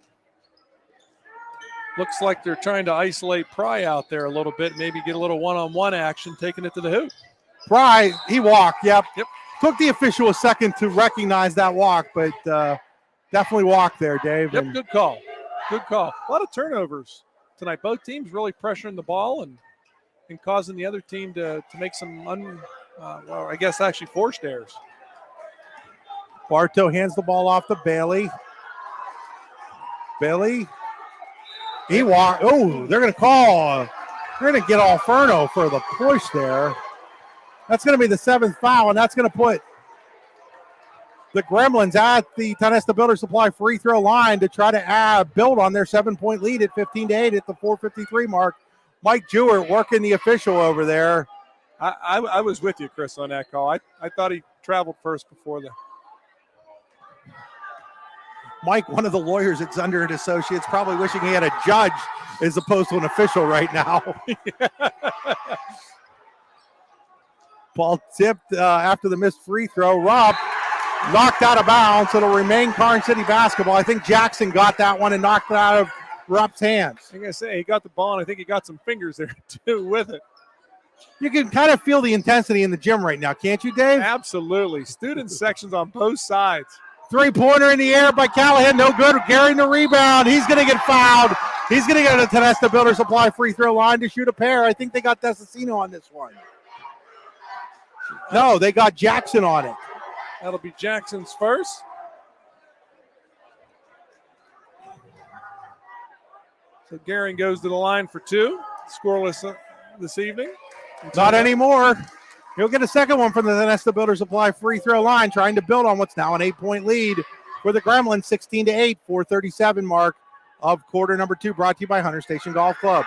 Looks like they're trying to isolate Pry out there a little bit, maybe get a little one-on-one action, taking it to the hoop. Pry, he walked, yep. Yep. Took the official a second to recognize that walk, but definitely walked there, Dave. Yep, good call. Good call. A lot of turnovers tonight. Both teams really pressuring the ball and causing the other team to make some, I guess actually forced errors. Bartow hands the ball off to Bailey. Bailey, he walked. Oh, they're going to call. They're going to get Alferno for the push there. That's going to be the 7th foul, and that's going to put the Gremlins at the Tynesta Builder Supply free throw line to try to build on their 7-point lead at 15-8 at the 4:53 mark. Mike Jewett working the official over there. I was with you, Chris, on that call. I thought he traveled first before the. Mike, one of the lawyers at Zunder and Associates, probably wishing he had a judge as opposed to an official right now. Ball tipped after the missed free throw. Rupp knocked out of bounds. It'll remain Karns City basketball. I think Jackson got that one and knocked it out of Rupp's hands. I gotta say, he got the ball, and I think he got some fingers there too with it. You can kind of feel the intensity in the gym right now, can't you, Dave? Absolutely. Student sections on both sides. Three-pointer in the air by Callahan. No good. Carrying the rebound. He's going to get fouled. He's going to go to the Tynesta Builder Supply free throw line to shoot a pair. I think they got Desicino on this one. No, they got Jackson on it. That'll be Jackson's first. So Gehring goes to the line for 2. Scoreless this evening. Not anymore. He'll get a second one from the Tynesta Builder Supply free throw line, trying to build on what's now an 8-point lead for the Gremlins, 16-8, 4:37 mark of quarter number 2, brought to you by Hunter Station Golf Club.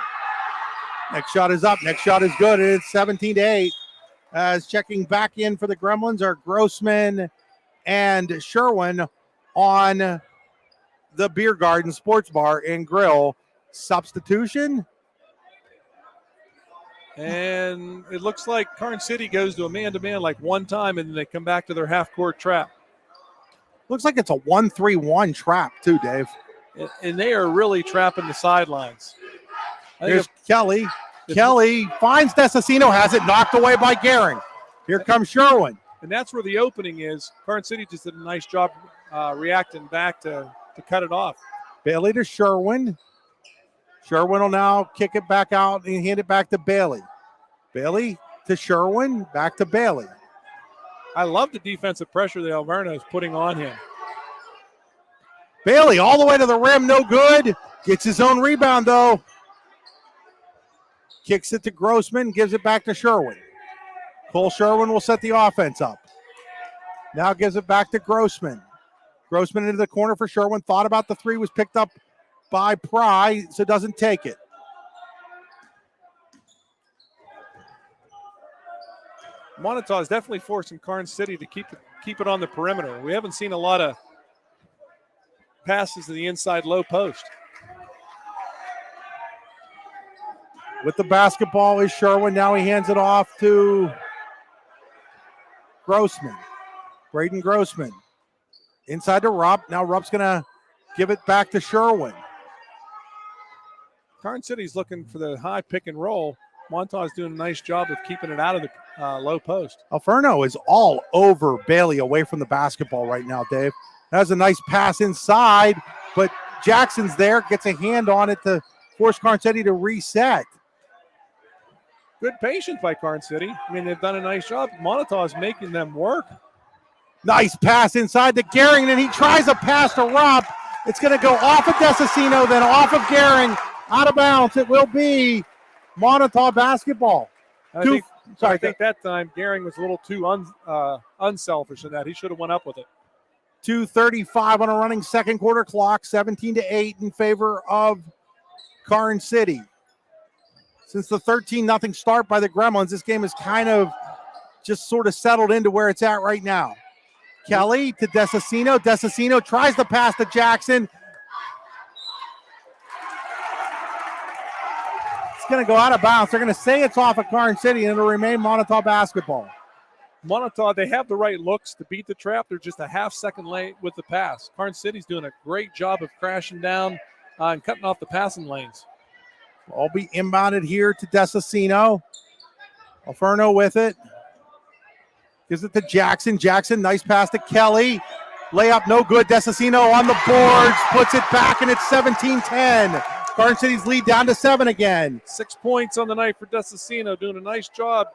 Next shot is up. Next shot is good. It's 17-8. As checking back in for the Gremlins are Grossman and Sherwin on the Beer Garden Sports Bar and Grill. Substitution. And it looks like Karns City goes to a man-to-man like one time, and then they come back to their half-court trap. Looks like it's a 1-3-1 trap too, Dave. And they are really trapping the sidelines. Here's Kelly. Kelly finds Desicino, has it knocked away by Gehring. Here comes Sherwin. And that's where the opening is. Karns City just did a nice job reacting back to cut it off. Bailey to Sherwin. Sherwin will now kick it back out and hand it back to Bailey. Bailey to Sherwin, back to Bailey. I love the defensive pressure that Alverno is putting on him. Bailey all the way to the rim, no good. Gets his own rebound, though. Kicks it to Grossman, gives it back to Sherwin. Cole Sherwin will set the offense up. Now gives it back to Grossman. Grossman into the corner for Sherwin. Thought about the three, was picked up by Pry, so doesn't take it. Moniteau is definitely forcing Karns City to keep it on the perimeter. We haven't seen a lot of passes to the inside low post. With the basketball is Sherwin. Now he hands it off to Grossman. Braden Grossman. Inside to Rupp. Now Rupp's going to give it back to Sherwin. Karns City's looking for the high pick and roll. Moniteau is doing a nice job of keeping it out of the low post. Alverno is all over Bailey away from the basketball right now, Dave. That was a nice pass inside, but Jackson's there, gets a hand on it to force Karns City to reset. Good patience by Karns City. I mean, they've done a nice job. Moniteau is making them work. Nice pass inside to Gehring, and he tries a pass to Rupp. It's going to go off of Desicino, then off of Gehring, out of bounds. It will be Moniteau basketball. I think that time Gehring was a little too unselfish in that. He should have went up with it. 2:35 on a running second quarter clock, 17-8 in favor of Karns City. Since the 13-0 start by the Gremlins, this game is kind of just sort of settled into where it's at right now. Kelly to Desicino. Desicino tries the pass to Jackson. It's going to go out of bounds. They're going to say it's off of Karns City, and it'll remain Moniteau basketball. Moniteau, they have the right looks to beat the trap. They're just a half second late with the pass. Karns City's doing a great job of crashing down and cutting off the passing lanes. All be inbounded here to Desicino. Alverno with it. Gives it to Jackson. Jackson, nice pass to Kelly. Layup, no good. Desicino on the boards. Puts it back, and it's 17-10. Karns City's lead down to 7 again. 6 points on the night for Desicino, doing a nice job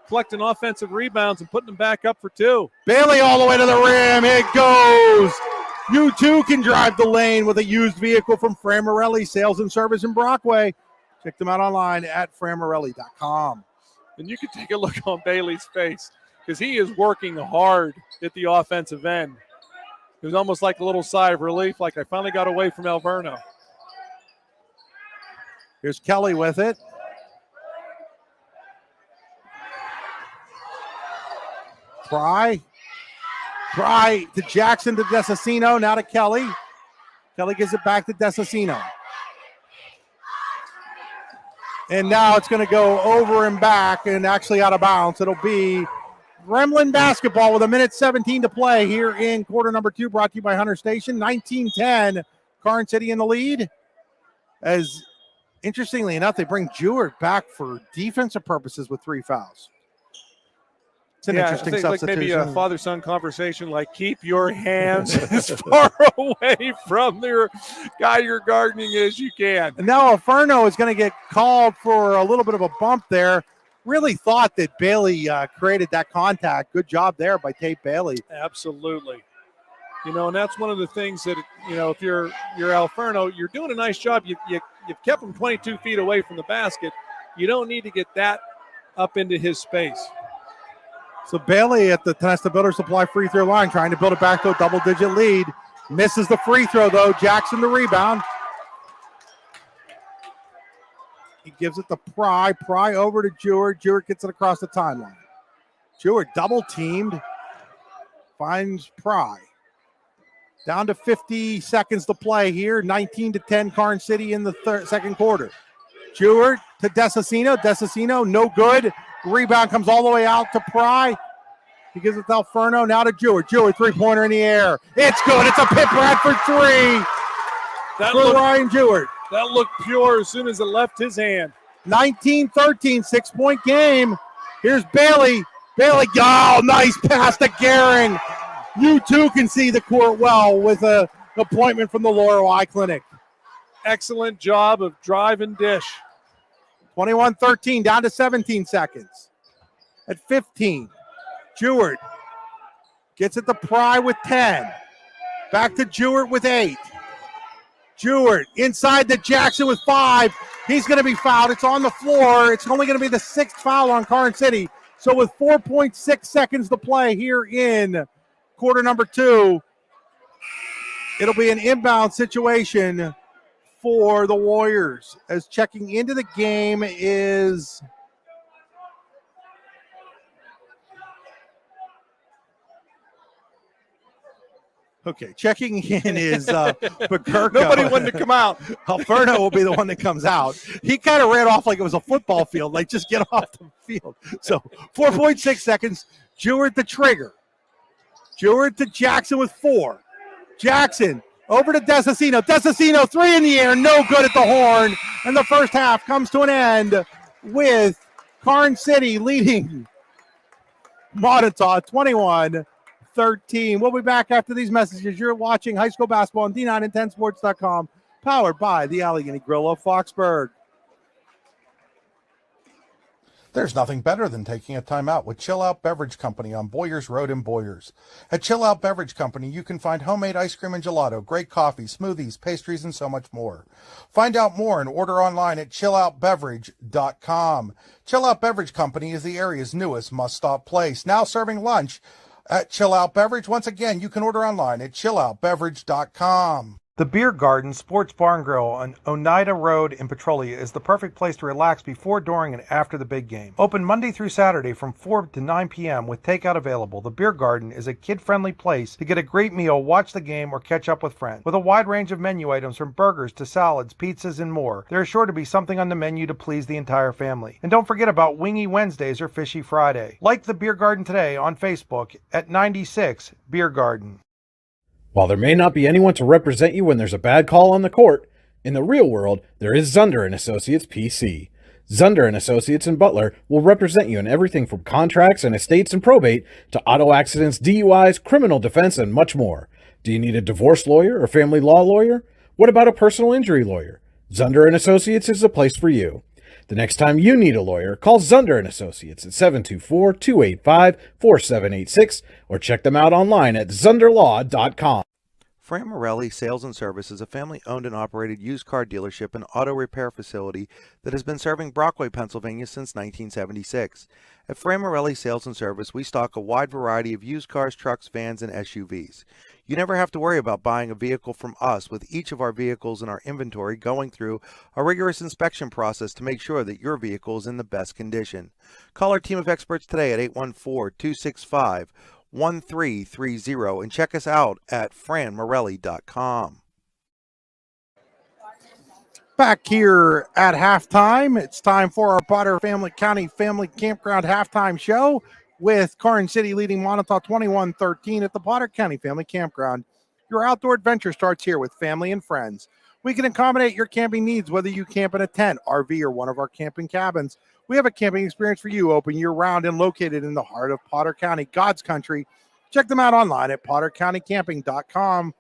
collecting offensive rebounds and putting them back up for 2. Bailey all the way to the rim. It goes. You too can drive the lane with a used vehicle from Framarelli Sales and Service in Brockway. Check them out online at framarelli.com. And you can take a look on Bailey's face because he is working hard at the offensive end. It was almost like a little sigh of relief, like I finally got away from Alverno. Here's Kelly with it. Pry to Jackson to Desicino, now to Kelly. Kelly gives it back to Desicino. And now it's going to go over and back and actually out of bounds. It'll be Gremlin basketball with 1:17 to play here in quarter number 2, brought to you by Hunter Station. 19-10, Karns City in the lead. As interestingly enough, they bring Jewett back for defensive purposes with 3 fouls. It's an interesting substitution. Like maybe a father-son conversation, like keep your hands as far away from your guy you're guarding as you can. And now Alverno is going to get called for a little bit of a bump there. Really thought that Bailey created that contact. Good job there by Tate Bailey. Absolutely. You know, and that's one of the things that, you know, if you're Alverno, you're doing a nice job. You've kept him 22 feet away from the basket. You don't need to get that up into his space. So Bailey at the Tenesta Builder Supply free throw line trying to build it back to a double-digit lead. Misses the free throw, though. Jackson the rebound. He gives it to Pry. Pry over to Jewett. Jewett gets it across the timeline. Jewett double-teamed. Finds Pry. Down to 50 seconds to play here. 19-10 Karns City in the second quarter. Jewett to Desicino. Desicino, no good. Rebound comes all the way out to Pry. He gives it to Alferno, now to Jewett. Jewett, three-pointer in the air. It's good. It's a Pitt Bradford three for Ryan Jewett. That looked pure as soon as it left his hand. 19-13, 6-point game. Here's Bailey. Bailey, oh, nice pass to Gehring. You too can see the court well with an appointment from the Laurel Eye Clinic. Excellent job of drive and dish. 21-13, down to 17 seconds. At 15, Jewett gets it to Pry with 10. Back to Jewett with 8. Jewett inside to Jackson with 5. He's going to be fouled. It's on the floor. It's only going to be the 6th foul on Karns City. So with 4.6 seconds to play here in quarter number 2, it'll be an inbound situation for the Warriors. As checking into the game is checking in is Bakirka. Nobody wanted to come out. Alferno will be the one that comes out. He kind of ran off like it was a football field, like just get off the field. So 4.6 seconds. Jewett the trigger. Jewett to Jackson with 4. Jackson over to Desicino. Desicino, 3 in the air, no good at the horn. And the first half comes to an end with Karns City leading Moniteau 21-13. We'll be back after these messages. You're watching high school basketball on D9and10sports.com, powered by the Allegheny Grill of Foxburg. There's nothing better than taking a time out with Chill Out Beverage Company on Boyers Road in Boyers. At Chill Out Beverage Company, you can find homemade ice cream and gelato, great coffee, smoothies, pastries, and so much more. Find out more and order online at chilloutbeverage.com. Chill Out Beverage Company is the area's newest must-stop place, now serving lunch at Chill Out Beverage. Once again, you can order online at chilloutbeverage.com. The Beer Garden Sports Bar and Grill on Oneida Road in Petrolia is the perfect place to relax before, during, and after the big game. Open Monday through Saturday from 4 to 9 p.m. with takeout available. The Beer Garden is a kid-friendly place to get a great meal, watch the game, or catch up with friends. With a wide range of menu items from burgers to salads, pizzas, and more, there is sure to be something on the menu to please the entire family. And don't forget about Wingy Wednesdays or Fishy Friday. Like the Beer Garden today on Facebook at 96 Beer Garden. While there may not be anyone to represent you when there's a bad call on the court, in the real world, there is Zunder & Associates PC. Zunder & Associates in Butler will represent you in everything from contracts and estates and probate to auto accidents, DUIs, criminal defense, and much more. Do you need a divorce lawyer or family law lawyer? What about a personal injury lawyer? Zunder & Associates is the place for you. The next time you need a lawyer, call Zunder & Associates at 724-285-4786 or check them out online at zunderlaw.com. Fran Morelli Sales and Service is a family-owned and operated used car dealership and auto repair facility that has been serving Brockway, Pennsylvania since 1976. At Fran Morelli Sales and Service, we stock a wide variety of used cars, trucks, vans, and SUVs. You never have to worry about buying a vehicle from us, with each of our vehicles in our inventory going through a rigorous inspection process to make sure that your vehicle is in the best condition. Call our team of experts today at 814-265-1330 and check us out at franmorelli.com. Back here at halftime, it's time for our Potter County Family Campground halftime show with Karns City leading Moniteau 21-13 at the Potter County Family Campground. Your outdoor adventure starts here with family and friends. We can accommodate your camping needs, whether you camp in a tent, RV, or one of our camping cabins. We have a camping experience for you, open year-round and located in the heart of Potter County, God's country. Check them out online at pottercountycamping.com.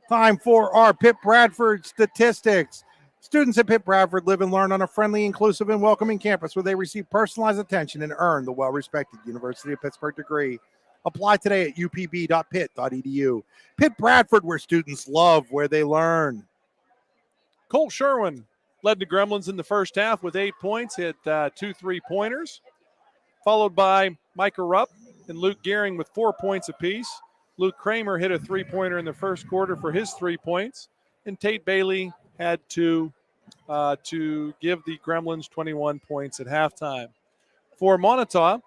Time for our Pitt Bradford statistics. Students at Pitt Bradford live and learn on a friendly, inclusive, and welcoming campus where they receive personalized attention and earn the well-respected University of Pittsburgh degree. Apply today at upb.pitt.edu. Pitt Bradford, where students love where they learn. Cole Sherwin led the Gremlins in the first half with 8 points, hit 2 3-pointers, followed by Micah Rupp and Luke Gehring with 4 points apiece. Luke Kramer hit a 3-pointer in the first quarter for his 3 points, and Tate Bailey had to give the Gremlins 21 points at halftime. For Moniteau,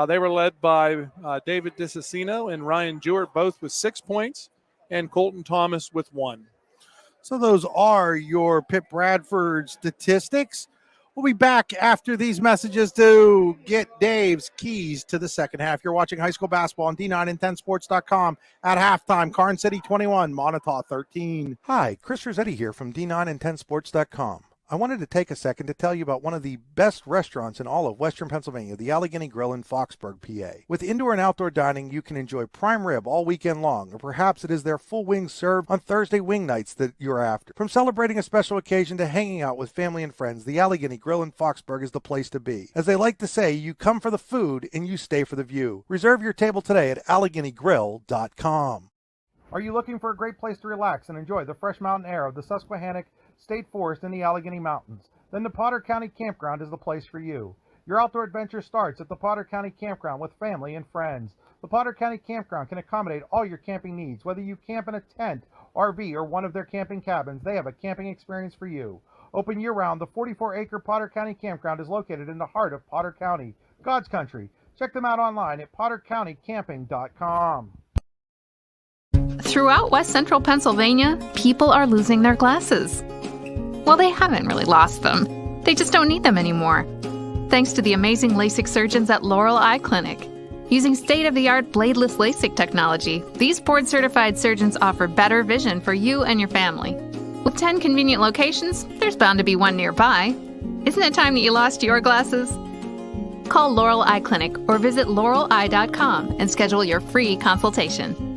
they were led by David Disasino and Ryan Jewett, both with 6 points, and Colton Thomas with 1. So those are your Pitt Bradford statistics. We'll be back after these messages to get Dave's keys to the second half. You're watching high school basketball on D9and10sports.com. At halftime, Karns City 21, Moniteau 13. Hi, Chris Rossetti here from D9and10sports.com. I wanted to take a second to tell you about one of the best restaurants in all of Western Pennsylvania, the Allegheny Grill in Foxburg, PA. With indoor and outdoor dining, you can enjoy prime rib all weekend long, or perhaps it is their full wings served on Thursday wing nights that you're after. From celebrating a special occasion to hanging out with family and friends, the Allegheny Grill in Foxburg is the place to be. As they like to say, you come for the food and you stay for the view. Reserve your table today at AlleghenyGrill.com. Are you looking for a great place to relax and enjoy the fresh mountain air of the Susquehannock State Forest in the Allegheny Mountains? Then the Potter County Campground is the place for you. Your outdoor adventure starts at the Potter County Campground with family and friends. The Potter County Campground can accommodate all your camping needs. Whether you camp in a tent, RV, or one of their camping cabins, they have a camping experience for you. Open year-round, the 44-acre Potter County Campground is located in the heart of Potter County, God's country. Check them out online at pottercountycamping.com. Throughout West Central Pennsylvania, people are losing their glasses. Well, they haven't really lost them. They just don't need them anymore. Thanks to the amazing LASIK surgeons at Laurel Eye Clinic. Using state-of-the-art bladeless LASIK technology, these board-certified surgeons offer better vision for you and your family. With 10 convenient locations, there's bound to be one nearby. Isn't it time that you lost your glasses? Call Laurel Eye Clinic or visit laureleye.com and schedule your free consultation.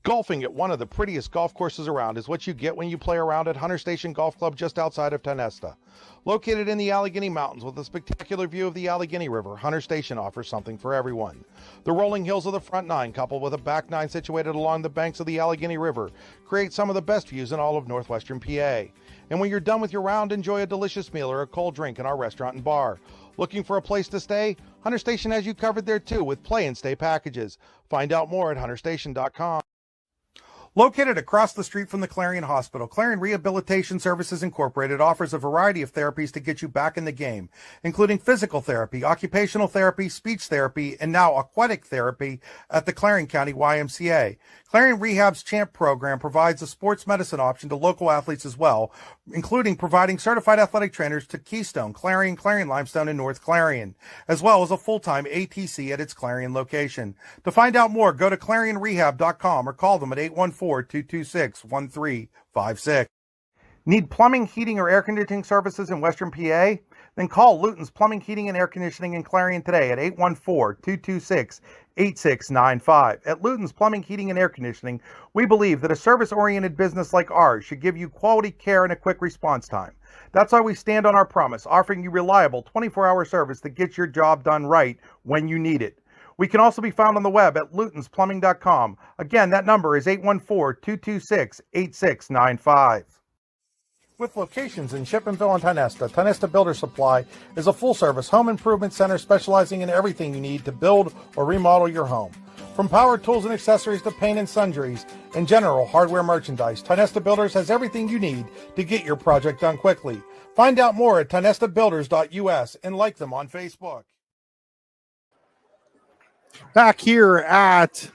Golfing at one of the prettiest golf courses around is what you get when you play around at Hunter Station Golf Club just outside of Tonesta. Located in the Allegheny Mountains with a spectacular view of the Allegheny River, Hunter Station offers something for everyone. The rolling hills of the front nine, coupled with a back nine situated along the banks of the Allegheny River, create some of the best views in all of northwestern PA. And when you're done with your round, enjoy a delicious meal or a cold drink in our restaurant and bar. Looking for a place to stay? Hunter Station has you covered there too with play and stay packages. Find out more at hunterstation.com. Located across the street from the Clarion Hospital, Clarion Rehabilitation Services Incorporated offers a variety of therapies to get you back in the game, including physical therapy, occupational therapy, speech therapy, and now aquatic therapy at the Clarion County YMCA. Clarion Rehab's CHAMP program provides a sports medicine option to local athletes as well, including providing certified athletic trainers to Keystone, Clarion, Clarion Limestone, and North Clarion, as well as a full-time ATC at its Clarion location. To find out more, go to clarionrehab.com or call them at 814-226-1356. Need plumbing, heating, or air conditioning services in Western PA? Then call Luton's Plumbing, Heating, and Air Conditioning in Clarion today at 814-226-8695. At Luton's Plumbing, Heating, and Air Conditioning, we believe that a service-oriented business like ours should give you quality care and a quick response time. That's why we stand on our promise, offering you reliable 24-hour service that gets your job done right when you need it. We can also be found on the web at lutonsplumbing.com. Again, that number is 814-226-8695. With locations in Shippenville and Tonesta, Tonesta Builder Supply is a full-service home improvement center specializing in everything you need to build or remodel your home. From power tools and accessories to paint and sundries and general hardware merchandise, Tonesta Builders has everything you need to get your project done quickly. Find out more at tonestabuilders.us and like them on Facebook. Back here at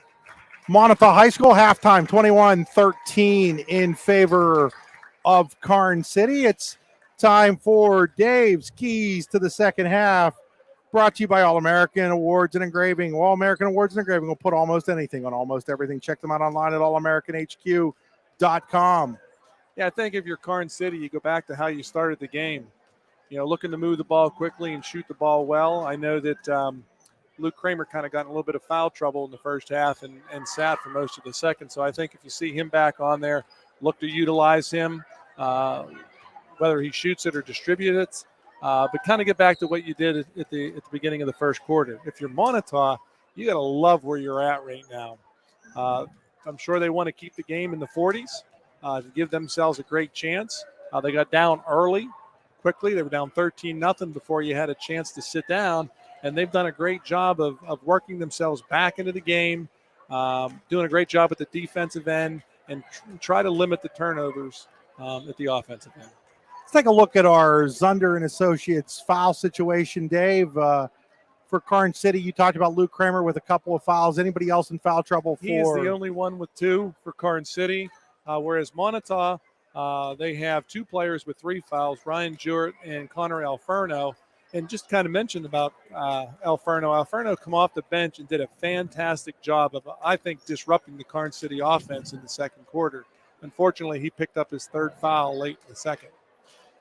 Moniteau High School, halftime 21-13 in favor of Karns City. It's time for Dave's keys to the second half, brought to you by All-American Awards and Engraving. Well, All-American Awards and Engraving will put almost anything on almost everything. Check them out online at allamericanhq.com. Yeah, I think if you're Karns City, you go back to how you started the game. You know, looking to move the ball quickly and shoot the ball well. I know that Luke Kramer kind of got in a little bit of foul trouble in the first half and sat for most of the second. So I think if you see him back on there, look to utilize him, whether he shoots it or distributes it, but kind of get back to what you did at the beginning of the first quarter. If you're Moniteau, you got to love where you're at right now. I'm sure they want to keep the game in the 40s to give themselves a great chance. They got down early, quickly. They were down 13-0 before you had a chance to sit down, and they've done a great job of working themselves back into the game, doing a great job at the defensive end, and try to limit the turnovers at the offensive end. Let's take a look at our Zunder and Associates foul situation, Dave. For Karns City, you talked about Luke Kramer with a couple of fouls. Anybody else in foul trouble? He is the only one with 2 for Karns City, whereas Moniteau, They have 2 players with 3 fouls, Ryan Jewett and Connor Alferno. And just kind of mentioned about Alferno. Alferno come off the bench and did a fantastic job of, I think, disrupting the Karns City offense in the second quarter. Unfortunately, he picked up his 3rd foul late in the second.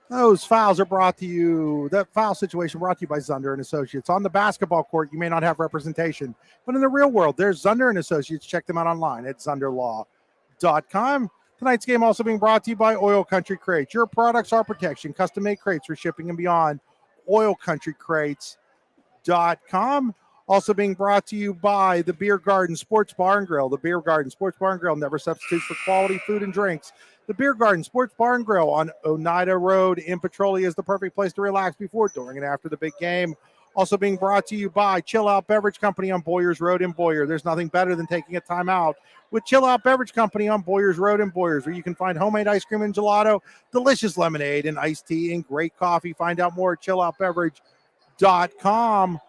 Those fouls are brought to you, that foul situation brought to you by Zunder and Associates. On the basketball court, you may not have representation, but in the real world, there's Zunder and Associates. Check them out online at zunderlaw.com. Tonight's game also being brought to you by Oil Country Crates. Your products are protection, custom-made crates for shipping and beyond. oilcountrycrates.com. Also being brought to you by the Beer Garden Sports Bar and Grill. The Beer Garden Sports Bar and Grill never substitutes for quality food and drinks. The Beer Garden Sports Bar and Grill on Oneida Road in Petrolia is the perfect place to relax before, during, and after the big game. Also being brought to you by Chill Out Beverage Company on Boyers Road in Boyer. There's nothing better than taking a time out with Chill Out Beverage Company on Boyers Road in Boyers, where you can find homemade ice cream and gelato, delicious lemonade and iced tea, and great coffee. Find out more at chilloutbeverage.com.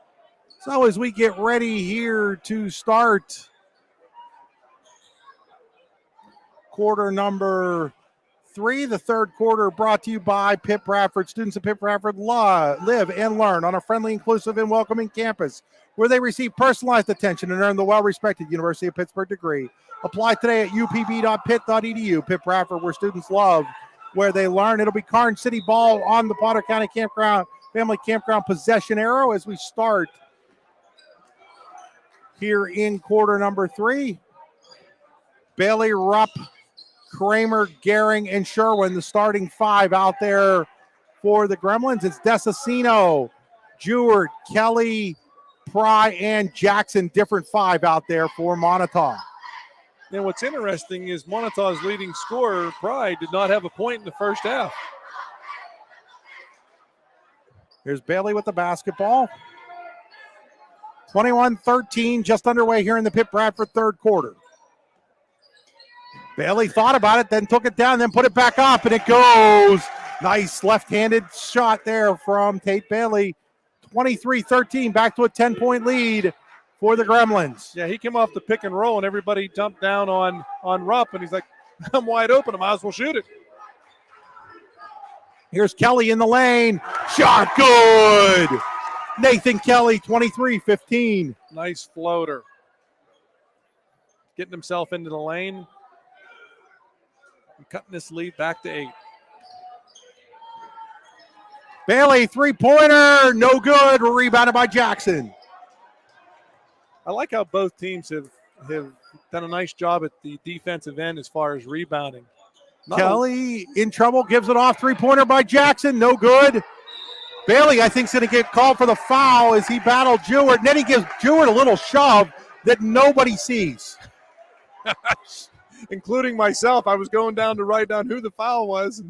So as we get ready here to start quarter number 3, the third quarter brought to you by Pitt Bradford. Students at Pitt Bradford live and learn on a friendly, inclusive, and welcoming campus where they receive personalized attention and earn the well-respected University of Pittsburgh degree. Apply today at upb.pitt.edu. Pitt Bradford, where students love where they learn. It'll be Karns City ball on the Potter County Campground, Family Campground possession arrow as we start here in quarter number 3. Bailey, Rupp, Kramer, Gehring, and Sherwin, the starting 5 out there for the Gremlins. It's Desicino, Jewett, Kelly, Pry, and Jackson, different 5 out there for Moniteau. And what's interesting is Monitau's leading scorer, Pry, did not have a point in the first half. Here's Bailey with the basketball. 21-13, just underway here in the Pitt Bradford third quarter. Bailey thought about it, then took it down, then put it back up, and it goes. Nice left-handed shot there from Tate Bailey. 23-13, back to a 10-point lead for the Gremlins. Yeah, he came off the pick and roll, and everybody dumped down on Rupp, and he's like, I'm wide open. I might as well shoot it. Here's Kelly in the lane. Shot good. Nathan Kelly, 23-15. Nice floater. Getting himself into the lane. And cutting this lead back to 8. Bailey, three-pointer. No good. Rebounded by Jackson. I like how both teams have done a nice job at the defensive end as far as rebounding. Kelly in trouble, gives it off. Three-pointer by Jackson, no good. Bailey, I think, is going to get called for the foul as he battled Jewett. And then he gives Jewett a little shove that nobody sees. Including myself. I was going down to write down who the foul was.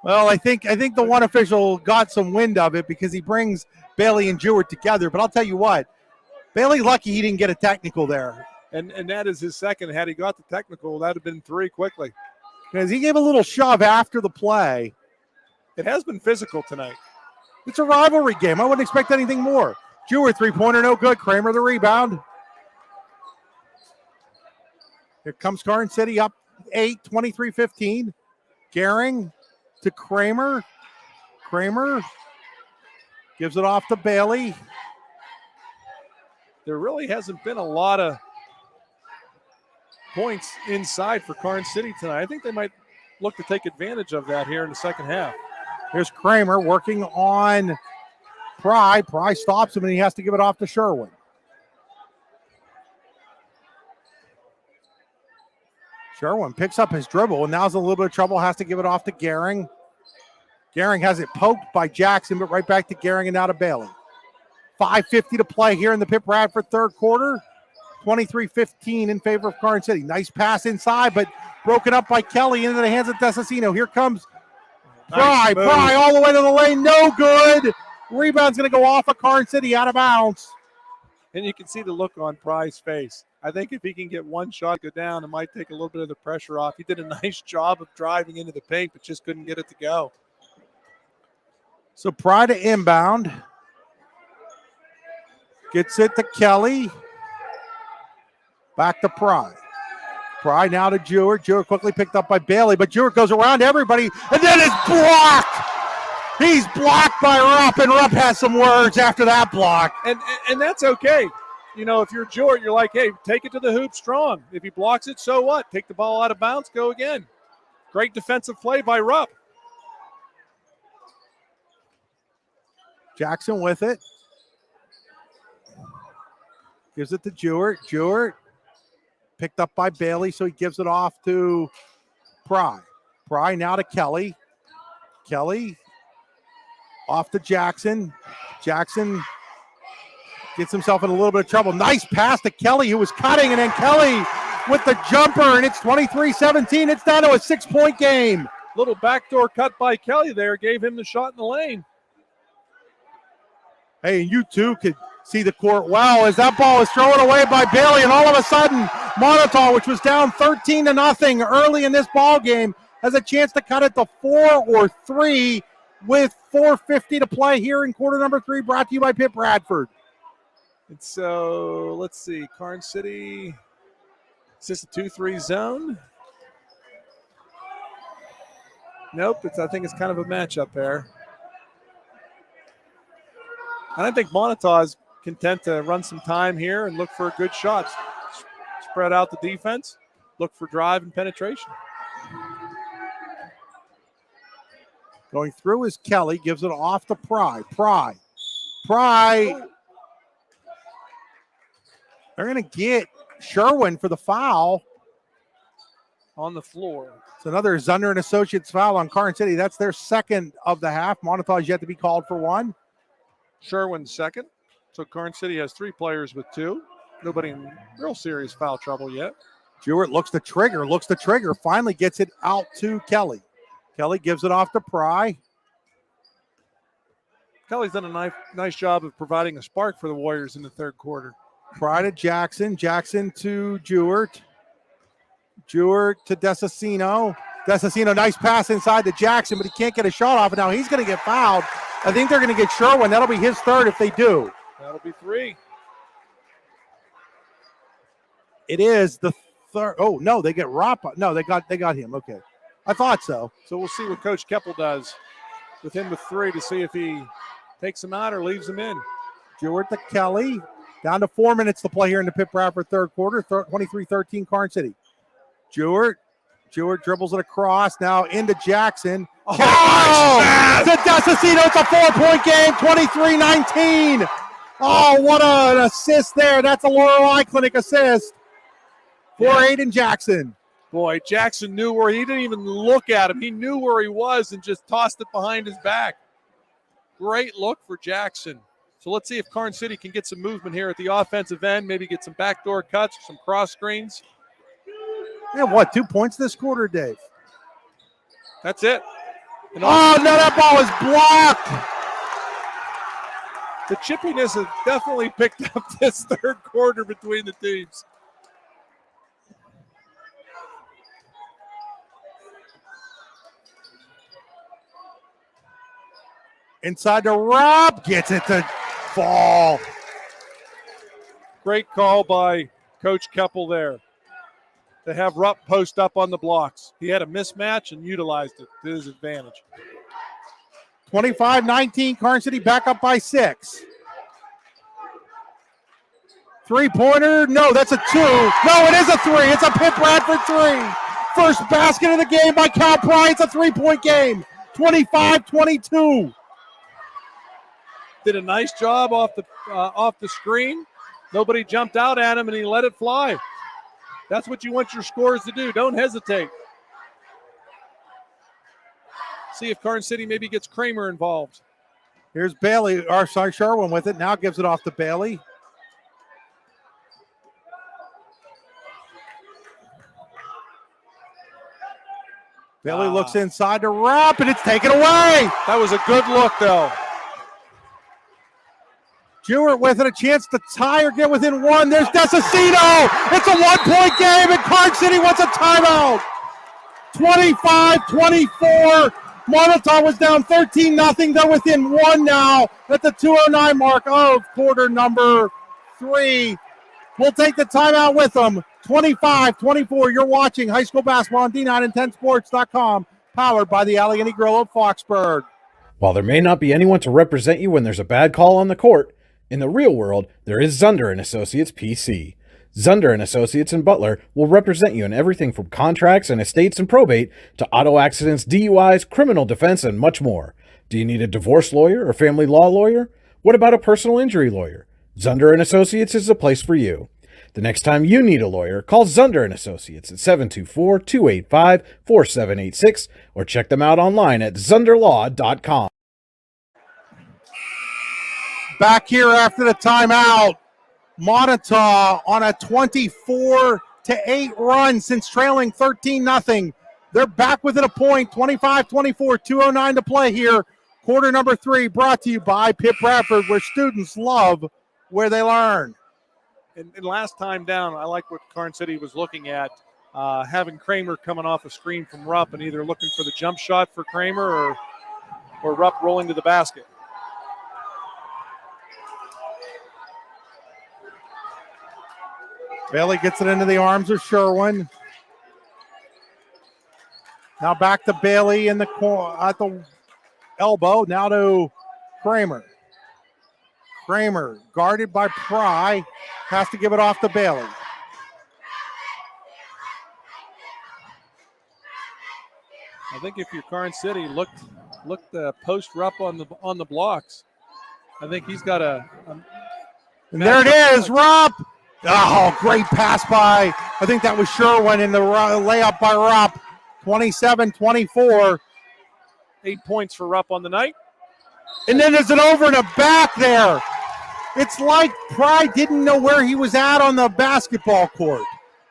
Well, I think the one official got some wind of it because he brings Bailey and Jewett together. But I'll tell you what, Bailey lucky he didn't get a technical there. And that is his second. Had he got the technical, that would have been 3 quickly. Because he gave a little shove after the play. It has been physical tonight. It's a rivalry game. I wouldn't expect anything more. Jewett, three-pointer, no good. Kramer, the rebound. Here comes Karns City up 8, 23-15. Gehring to Kramer. Kramer gives it off to Bailey. There really hasn't been a lot of points inside for Karns City tonight. I think they might look to take advantage of that here in the second half. Here's Kramer working on Pry. Pry stops him, and he has to give it off to Sherwin. Sherwin picks up his dribble, and now's a little bit of trouble, has to give it off to Gehring. Gehring has it poked by Jackson, but right back to Gehring and now to Bailey. 5:50 to play here in the Pitt Bradford third quarter. 23-15 in favor of Karns City. Nice pass inside, but broken up by Kelly into the hands of Desicino. Here comes Pry. Pry all the way to the lane. No good. Rebound's going to go off of Karns City, out of bounds. And you can see the look on Pry's face. I think if he can get one shot go down, it might take a little bit of the pressure off. He did a nice job of driving into the paint, but just couldn't get it to go. So Pry to inbound. Gets it to Kelly. Back to Pry. Pry now to Jewett. Jewett quickly picked up by Bailey, but Jewett goes around everybody and then is blocked. He's blocked by Rupp, and Rupp has some words after that block. And that's okay. You know, if you're Jewett, you're like, hey, take it to the hoop strong. If he blocks it, so what? Take the ball out of bounds, go again. Great defensive play by Rupp. Jackson with it. Gives it to Jewett. Jewett picked up by Bailey, so he gives it off to Pry. Pry now to Kelly. Kelly off to Jackson. Jackson gets himself in a little bit of trouble. Nice pass to Kelly, who was cutting, and then Kelly with the jumper, and it's 23-17. It's down to a 6-point game. Little backdoor cut by Kelly there gave him the shot in the lane. Hey, and you too could see the court well as that ball is thrown away by Bailey, and all of a sudden, Moniteau, which was down 13-0 early in this ball game, has a chance to cut it to 4 or 3 with 4:50 to play here in quarter number 3, brought to you by Pitt Bradford. And so, let's see, Karns City, is this a 2-3 zone? Nope, I think it's kind of a matchup there. And I think Moniteau is content to run some time here and look for good shots. Spread out the defense, look for drive and penetration. Going through is Kelly, gives it off to Pry. Pry. They're going to get Sherwin for the foul. On the floor. It's another Zunder and Associates foul on Karns City. That's their second of the half. Moniteau has yet to be called for one. Sherwin second. So Karns City has 3 players with 2. Nobody in real serious foul trouble yet. Jewett looks to trigger, finally gets it out to Kelly. Kelly gives it off to Pry. Kelly's done a nice job of providing a spark for the Warriors in the third quarter. Pry to Jackson. Jackson to Jewett. Jewett to Desasino. Desasino, nice pass inside to Jackson, but he can't get a shot off. And now he's going to get fouled. I think they're going to get Sherwin. That'll be his third if they do. That'll be 3. It is the third. Oh, no, they get Rappa. No, they got him. Okay. I thought so. So we'll see what Coach Keppel does with him with 3 to see if he takes him out or leaves him in. Jewett to Kelly. Down to 4 minutes to play here in the Pitt Bradford third quarter. 23-13 Karns City. Jewett dribbles it across. Now into Jackson. Oh, to Desasino. It's a 4-point game. 23-19. Oh, what an assist there. That's a Laurel Eye Clinic assist for Aiden Jackson. Boy, Jackson knew where he didn't even look at him. He knew where he was and just tossed it behind his back. Great look for Jackson. So let's see if Karns City can get some movement here at the offensive end, maybe get some backdoor cuts, some cross screens. Yeah, 2 points this quarter, Dave? That's it. No, that ball is blocked. The chippiness has definitely picked up this third quarter between the teams. Inside to Rob, gets it to fall. Great call by Coach Keppel there to have Rupp post up on the blocks. He had a mismatch and utilized it to his advantage. 25-19, Karns City back up by 6. Three-pointer, no, that's a 2. No, it is a 3. It's a Pitt Bradford 3. First basket of the game by Cal Pry. It's a 3-point game. 25-22. Did a nice job off the screen. Nobody jumped out at him, and he let it fly. That's what you want your scorers to do. Don't hesitate. See if Karns City maybe gets Kramer involved. Here's Sherwin with it. Now gives it off to Bailey. Bailey looks inside to Rapp, and it's taken away. That was a good look, though. Jewett with it, a chance to tie or get within 1. There's Desasino. It's a 1-point game, and Karns City wants a timeout. 25-24. Moniteau was down 13-0. They're within 1 now at the 2:09 mark of quarter number 3. will take the timeout with them. 25-24. You're watching high school basketball on D910sports.com, powered by the Allegheny Grill of Foxburg. While there may not be anyone to represent you when there's a bad call on the court, in the real world, there is Zunder and Associates PC. Zunder and Associates in Butler will represent you in everything from contracts and estates and probate to auto accidents, DUIs, criminal defense, and much more. Do you need a divorce lawyer or family law lawyer? What about a personal injury lawyer? Zunder and Associates is the place for you. The next time you need a lawyer, call Zunder and Associates at 724-285-4786 or check them out online at zunderlaw.com. Back here after the timeout, Moniteau on a 24-8 run since trailing 13-0. They're back within a point, 25-24, 2:09 to play here. Quarter number 3 brought to you by Pitt Bradford, where students love where they learn. And last time down, I like what Karns City was looking at, having Kramer coming off a screen from Rupp and either looking for the jump shot for Kramer or Rupp rolling to the basket. Bailey gets it into the arms of Sherwin. Now back to Bailey in the at the elbow. Now to Kramer. Kramer guarded by Pry. Has to give it off to Bailey. I think if you're Karns City, look the post Rupp on the blocks. I think he's got and there it is, Rupp. Oh, great pass by, I think that was Sherwin in the layup by Rupp. 27-24. 8 points for Rupp on the night. And then there's an over and a back there. It's like Pry didn't know where he was at on the basketball court.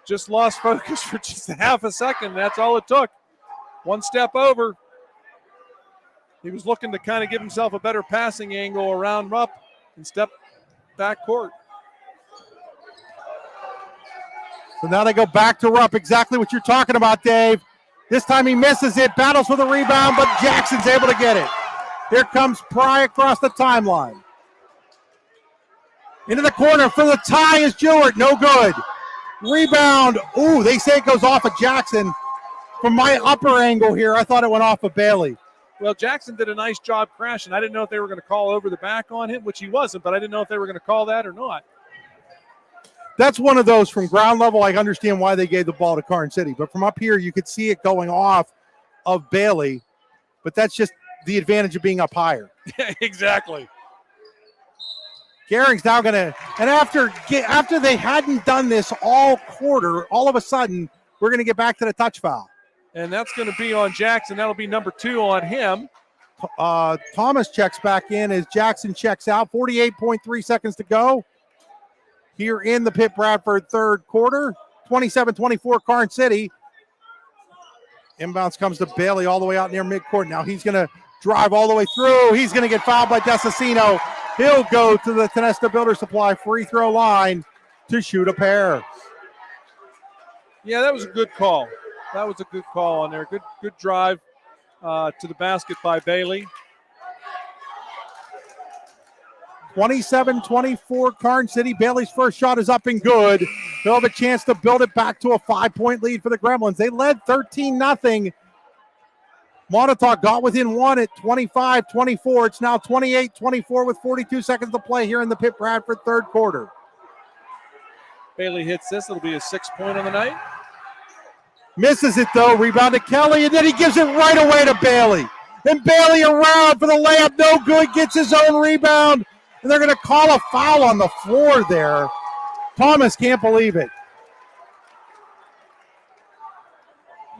Just lost focus for just a half a second. That's all it took. One step over. He was looking to kind of give himself a better passing angle around Rupp and step back court. So now they go back to Rupp. Exactly what you're talking about, Dave. This time he misses it, battles for the rebound, but Jackson's able to get it. Here comes Pry across the timeline. Into the corner for the tie is Jewett. No good. Rebound. Ooh, they say it goes off of Jackson. From my upper angle here, I thought it went off of Bailey. Well, Jackson did a nice job crashing. I didn't know if they were going to call over the back on him, which he wasn't, but I didn't know if they were going to call that or not. That's one of those from ground level. I understand why they gave the ball to Karns City, but from up here, you could see it going off of Bailey, but that's just the advantage of being up higher. Exactly. Gehring's now going to, and after they hadn't done this all quarter, all of a sudden, we're going to get back to the touch foul. And that's going to be on Jackson. That'll be number 2 on him. Thomas checks back in as Jackson checks out. 48.3 seconds to go here in the Pitt Bradford third quarter. 27-24 Karns City. Inbounds comes to Bailey all the way out near midcourt. Now he's going to drive all the way through. He's going to get fouled by Desicino. He'll go to the Tenesta Builder Supply free throw line to shoot a pair. Yeah, that was a good call. That was a good call on there. Good drive to the basket by Bailey. 27-24 Karns City. Bailey's first shot is up and good. They'll have a chance to build it back to a 5-point lead for the Gremlins. They led 13-0. Moniteau got within one at 25-24. It's now 28-24 with 42 seconds to play here in the Pitt Bradford third quarter. Bailey hits this. It'll be a 6-point on the night. Misses it though. Rebound to Kelly, and then he gives it right away to Bailey. And Bailey around for the layup. No good. Gets his own rebound. And they're going to call a foul on the floor there. Thomas can't believe it.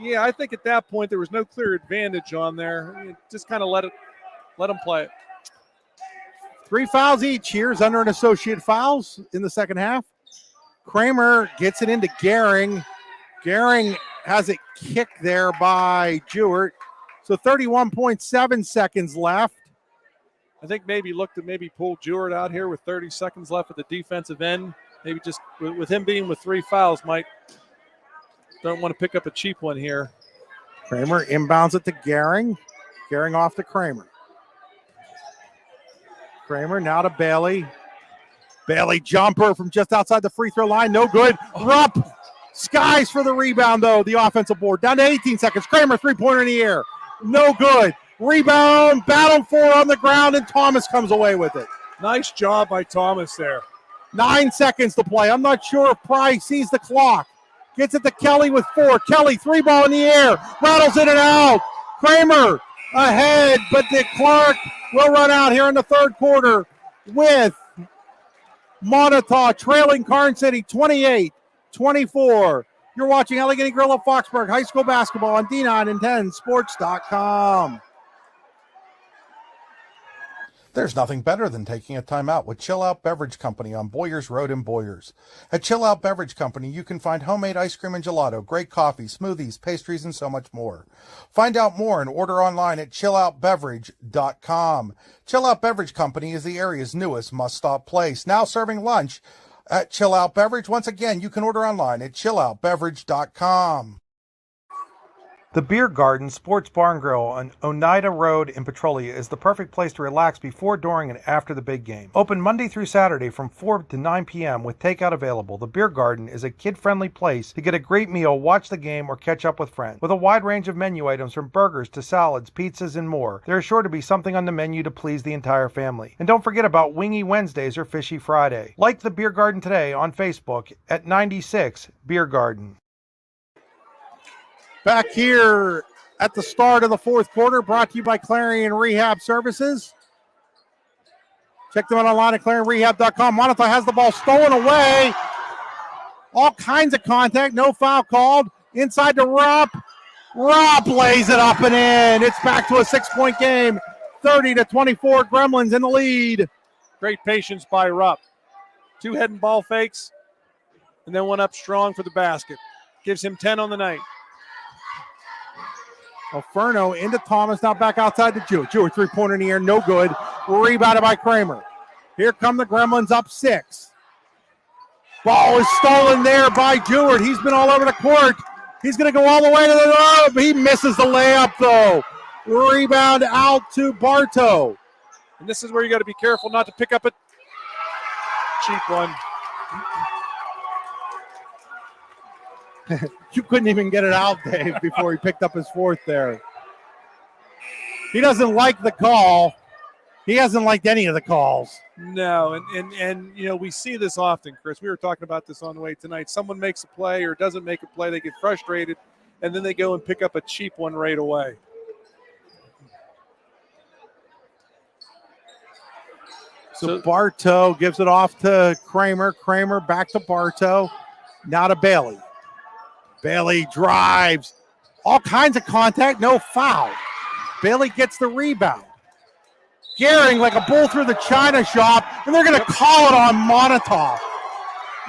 Yeah, I think at that point there was no clear advantage on there. Just kind of let them play it. 3 fouls each here. Zunder and Associate fouls in the second half. Kramer gets it into Gehring. Gehring has it kicked there by Jewett. So 31.7 seconds left. I think maybe look to pull Jewett out here with 30 seconds left at the defensive end. Maybe just with him being with 3 fouls, don't want to pick up a cheap one here. Kramer inbounds it to Gehring. Gehring off to Kramer. Kramer now to Bailey. Bailey jumper from just outside the free throw line. No good. Rupp skies for the rebound, though. The offensive board. Down to 18 seconds. Kramer, three-pointer in the air. No good. Rebound. Battle for on the ground, and Thomas comes away with it. Nice job by Thomas there. 9 seconds to play. I'm not sure if Price sees the clock. Gets it to Kelly with 4. Kelly, 3-ball in the air. Rattles in and out. Kramer ahead, but the Clark will run out here in the third quarter with Moniteau trailing Karns City 28-24. You're watching Allegheny Grill of Foxburg High School basketball on D9 and 10sports.com. There's nothing better than taking a time out with Chill Out Beverage Company on Boyers Road in Boyers. At Chill Out Beverage Company, you can find homemade ice cream and gelato, great coffee, smoothies, pastries, and so much more. Find out more and order online at chilloutbeverage.com. Chill Out Beverage Company is the area's newest must-stop place, now serving lunch at Chill Out Beverage. Once again, you can order online at chilloutbeverage.com. The Beer Garden Sports Bar and Grill on Oneida Road in Petrolia is the perfect place to relax before, during, and after the big game. Open Monday through Saturday from 4 to 9 p.m. with takeout available. The Beer Garden is a kid-friendly place to get a great meal, watch the game, or catch up with friends. With a wide range of menu items from burgers to salads, pizzas, and more, there is sure to be something on the menu to please the entire family. And don't forget about Wingy Wednesdays or Fishy Friday. Like the Beer Garden today on Facebook at 96 Beer Garden. Back here at the start of the fourth quarter, brought to you by Clarion Rehab Services. Check them out online at clarionrehab.com. Moniteau has the ball stolen away. All kinds of contact, no foul called. Inside to Rupp. Rupp lays it up and in. It's back to a 6-point game. 30-24, Gremlins in the lead. Great patience by Rupp. 2 head and ball fakes, and then one up strong for the basket. Gives him 10 on the night. Alferno into Thomas, now back outside to Jewett. Jewett, three-pointer in the air, no good. Rebounded by Kramer. Here come the Gremlins up 6. Ball is stolen there by Jewett. He's been all over the court. He's going to go all the way to the he misses the layup, though. Rebound out to Bartow. And this is where you got to be careful not to pick up a cheap one. You couldn't even get it out, Dave, before he picked up his 4th there. He doesn't like the call. He hasn't liked any of the calls. No, and you know, we see this often, Chris. We were talking about this on the way tonight. Someone makes a play or doesn't make a play, they get frustrated, and then they go and pick up a cheap one right away. So Bartow gives it off to Kramer. Kramer back to Bartow. Now to Bailey. Bailey drives. All kinds of contact, no foul. Bailey gets the rebound. Gehring like a bull through the china shop, and they're going to call it on Moniteau.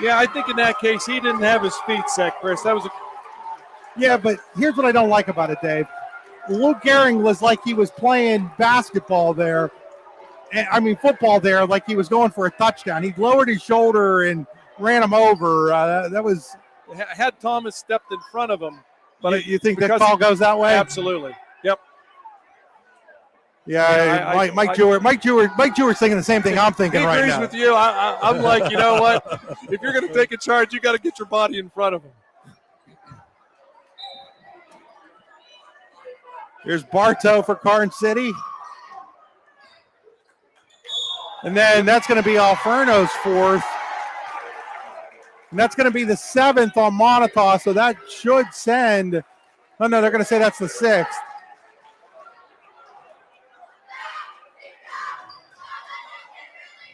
Yeah, I think in that case he didn't have his feet set, Chris. That was Yeah, but here's what I don't like about it, Dave. Luke Gehring was like he was playing basketball there. Football there, like he was going for a touchdown. He lowered his shoulder and ran him over. That was... Had Thomas stepped in front of him. But you think that call goes that way? Absolutely. Yep. Yeah, Mike Jewett's thinking the same thing I'm thinking right now. He agrees with you. I'm like, you know what? If you're going to take a charge, you got to get your body in front of him. Here's Bartow for Karns City. And then that's going to be Alferno's 4th. And that's going to be the 7th on Moniteau, so that should send. Oh, no, they're going to say that's the 6th.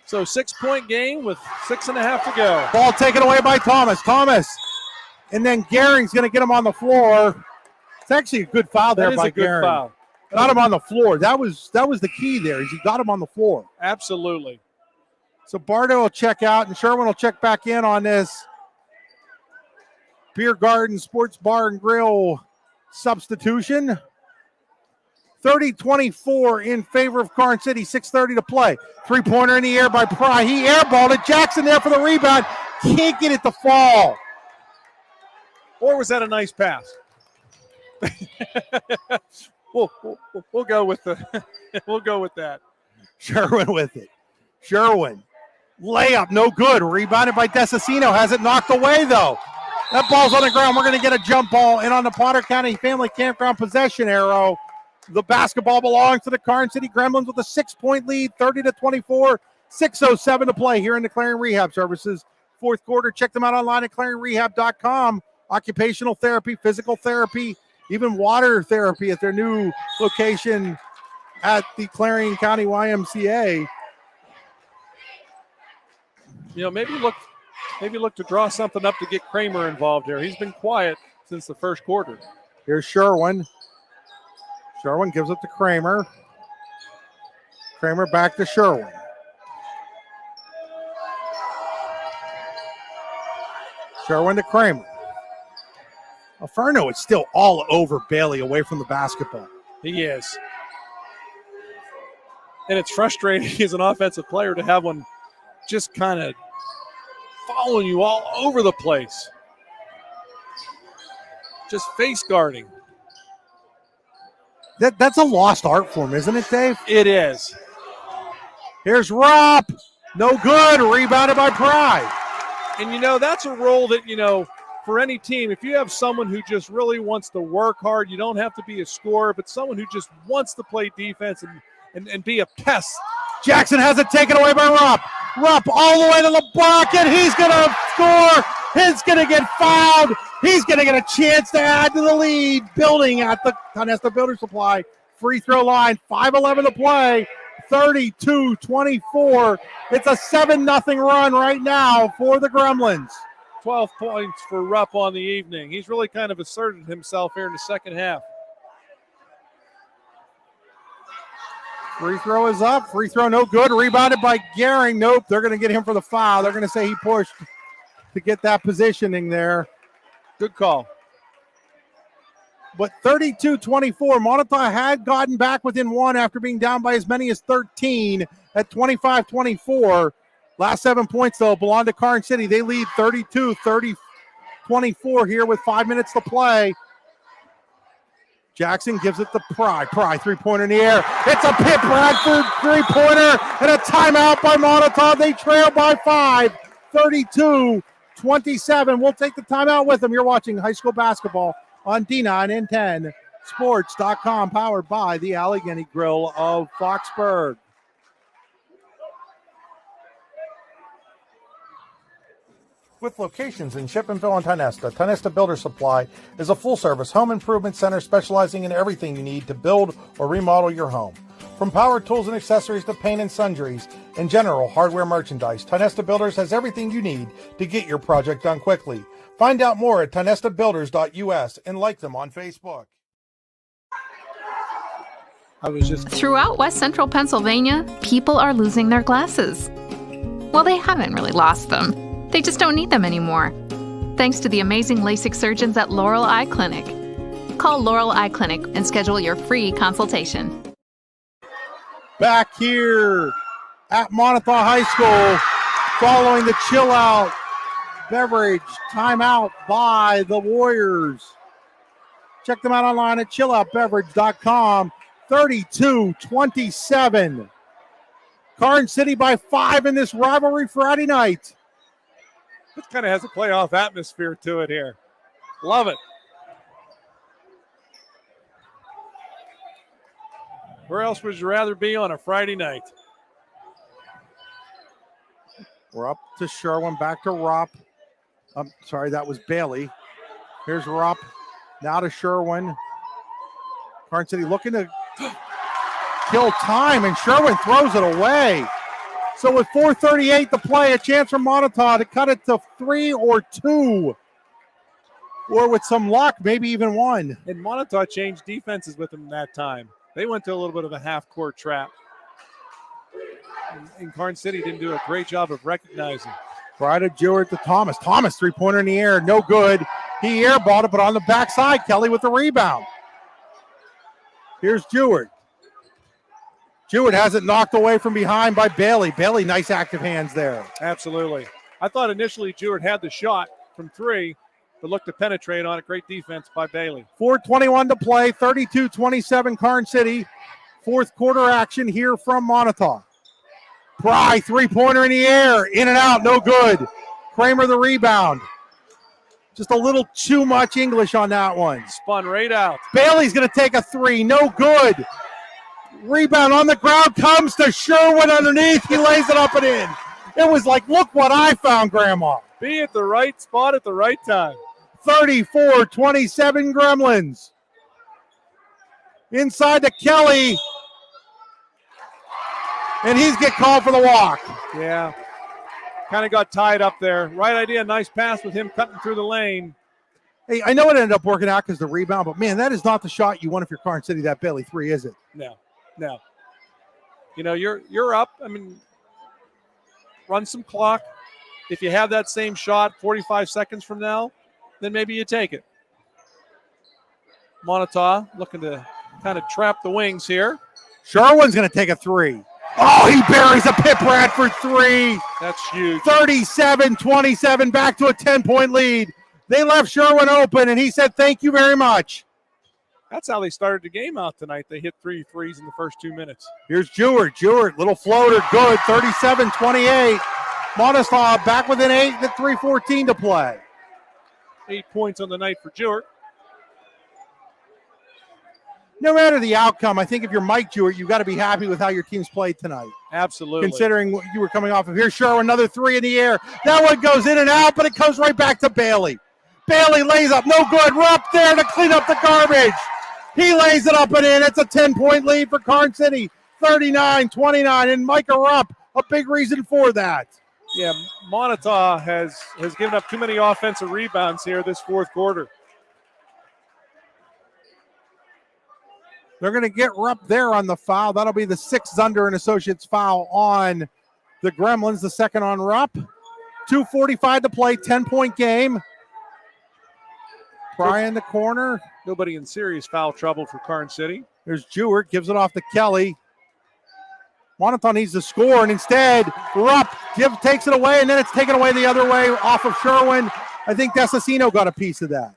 So 6-point game with 6.5 to go. Ball taken away by Thomas. And then Gehring's going to get him on the floor. It's actually a good foul there by Gehring. Good foul. Got him on the floor. That was the key there, is he got him on the floor. Absolutely. So Bartow will check out, and Sherwin will check back in on this Beer Garden Sports Bar and Grill substitution. 30-24 in favor of Karns City, 6:30 to play. Three-pointer in the air by Pry. He airballed it. Jackson there for the rebound. Can't get it to fall. Or was that a nice pass? We'll go with we'll go with that. Sherwin with it. Sherwin Layup, no good. Rebounded by Desicino. Has it knocked away, though. That ball's on the ground. We're going to get a jump ball in on the Potter County Family Campground possession arrow. The basketball belongs to the Karns City Gremlins with a 6-point lead, 30-24. 6:07 to play here in the Clarion Rehab Services. Fourth quarter. Check them out online at clarionrehab.com. Occupational therapy, physical therapy, even water therapy at their new location at the Clarion County YMCA. You know, maybe look to draw something up to get Kramer involved here. He's been quiet since the first quarter. Here's Sherwin. Sherwin gives it to Kramer. Kramer back to Sherwin. Sherwin to Kramer. Alferno is still all over Bailey away from the basketball. He is. And it's frustrating as an offensive player to have one just kind of following you all over the place. Just face guarding. That's a lost art form, isn't it, Dave? It is. Here's Rupp. No good. Rebounded by Pride. And, you know, that's a role that, you know, for any team, if you have someone who just really wants to work hard, you don't have to be a scorer, but someone who just wants to play defense and be a pest. Jackson has it taken away by Rupp. Rupp all the way to the block, and he's going to score. He's going to get fouled. He's going to get a chance to add to the lead. Building at the Tonesta Builder Supply free throw line. 5:11 to play. 32-24. It's a 7-0 run right now for the Gremlins. 12 points for Rupp on the evening. He's really kind of asserted himself here in the second half. Free throw is up. Free throw no good. Rebounded by Gehring. Nope, they're going to get him for the foul. They're going to say he pushed to get that positioning there. Good call. But 32-24, Moniteau had gotten back within one after being down by as many as 13 at 25-24. Last 7 points, though, belong to Karns City. They lead 32-24 here with 5 minutes to play. Jackson gives it to Pry. Pry, three-pointer in the air. It's a Pitt Bradford three-pointer and a timeout by Moniteau. They trail by 5, 32-27. We'll take the timeout with them. You're watching high school basketball on D9 and 10 Sports.com, powered by the Allegheny Grill of Foxburg. With locations in Chippenville and Tonesta, Tonesta Builder Supply is a full-service home improvement center specializing in everything you need to build or remodel your home. From power tools and accessories to paint and sundries and general hardware merchandise, Tonesta Builders has everything you need to get your project done quickly. Find out more at tonestabuilders.us and like them on Facebook. Throughout West Central Pennsylvania, people are losing their glasses. Well, they haven't really lost them. They just don't need them anymore. Thanks to the amazing LASIK surgeons at Laurel Eye Clinic. Call Laurel Eye Clinic and schedule your free consultation. Back here at Moniteau High School, following the chill out beverage timeout by the Warriors. Check them out online at chilloutbeverage.com. 32-27. Karns City by 5 in this rivalry Friday night. This kind of has a playoff atmosphere to it here. Love it. Where else would you rather be on a Friday night? We're up to Sherwin, back to Rupp. I'm sorry, that was Bailey. Here's Rupp. Now to Sherwin. Karns City looking to kill time, and Sherwin throws it away. So with 4:38 to play, a chance for Moniteau to cut it to 3 or 2. Or with some luck, maybe even 1. And Moniteau changed defenses with them that time. They went to a little bit of a half-court trap. And Karns City didn't do a great job of recognizing. Right to Jewett to Thomas. Thomas, three-pointer in the air, no good. He airballed it, but on the backside, Kelly with the rebound. Here's Jewett. Jewett has it knocked away from behind by Bailey. Bailey, nice active hands there. Absolutely. I thought initially Jewett had the shot from 3, but looked to penetrate on it. Great defense by Bailey. 4:21 to play, 32-27 Karns City. Fourth quarter action here from Moniteau. Pry, three-pointer in the air, in and out, no good. Kramer the rebound. Just a little too much English on that one. Spun right out. Bailey's going to take a three, no good. Rebound on the ground comes to Sherwin underneath. He lays it up and in. It was like, look what I found, Grandma. Be at the right spot at the right time. 34-27 Gremlins. Inside to Kelly. And he's get called for the walk. Yeah. Kind of got tied up there. Right idea, nice pass with him cutting through the lane. Hey, I know it ended up working out because the rebound, but man, that is not the shot you want if you're Karns City, that Bailey three, is it? No. You know, you're up. I mean, run some clock. If you have that same shot 45 seconds from now, then maybe you take it. Moniteau looking to kind of trap the wings here. Sherwin's going to take a three. Oh, he buries a Pip Radford three. That's huge. 37-27, back to a 10-point lead. They left Sherwin open, and he said, thank you very much. That's how they started the game out tonight. They hit 3 threes in the first 2 minutes. Here's Jewett. Little floater, good, 37-28. Moniteau back within 8 with 3:14 to play. 8 points on the night for Jewett. No matter the outcome, I think if you're Mike Jewett, you've got to be happy with how your team's played tonight. Absolutely. Considering what you were coming off of. Here's Sherwin, another three in the air. That one goes in and out, but it comes right back to Bailey. Bailey lays up, no good. Rupp there to clean up the garbage. He lays it up and in. It's a 10-point lead for Karns City, 39-29, and Micah Rupp, a big reason for that. Yeah, Moniteau has given up too many offensive rebounds here this fourth quarter. They're going to get Rupp there on the foul. That'll be the 6th Zunder and Associates foul on the Gremlins, the second on Rupp. 2:45 to play, 10-point game. Pry in the corner. Nobody in serious foul trouble for Karns City. There's Jewett, gives it off to Kelly. Moniteau needs to score, and instead, Rupp takes it away, and then it's taken away the other way off of Sherwin. I think Desasino got a piece of that.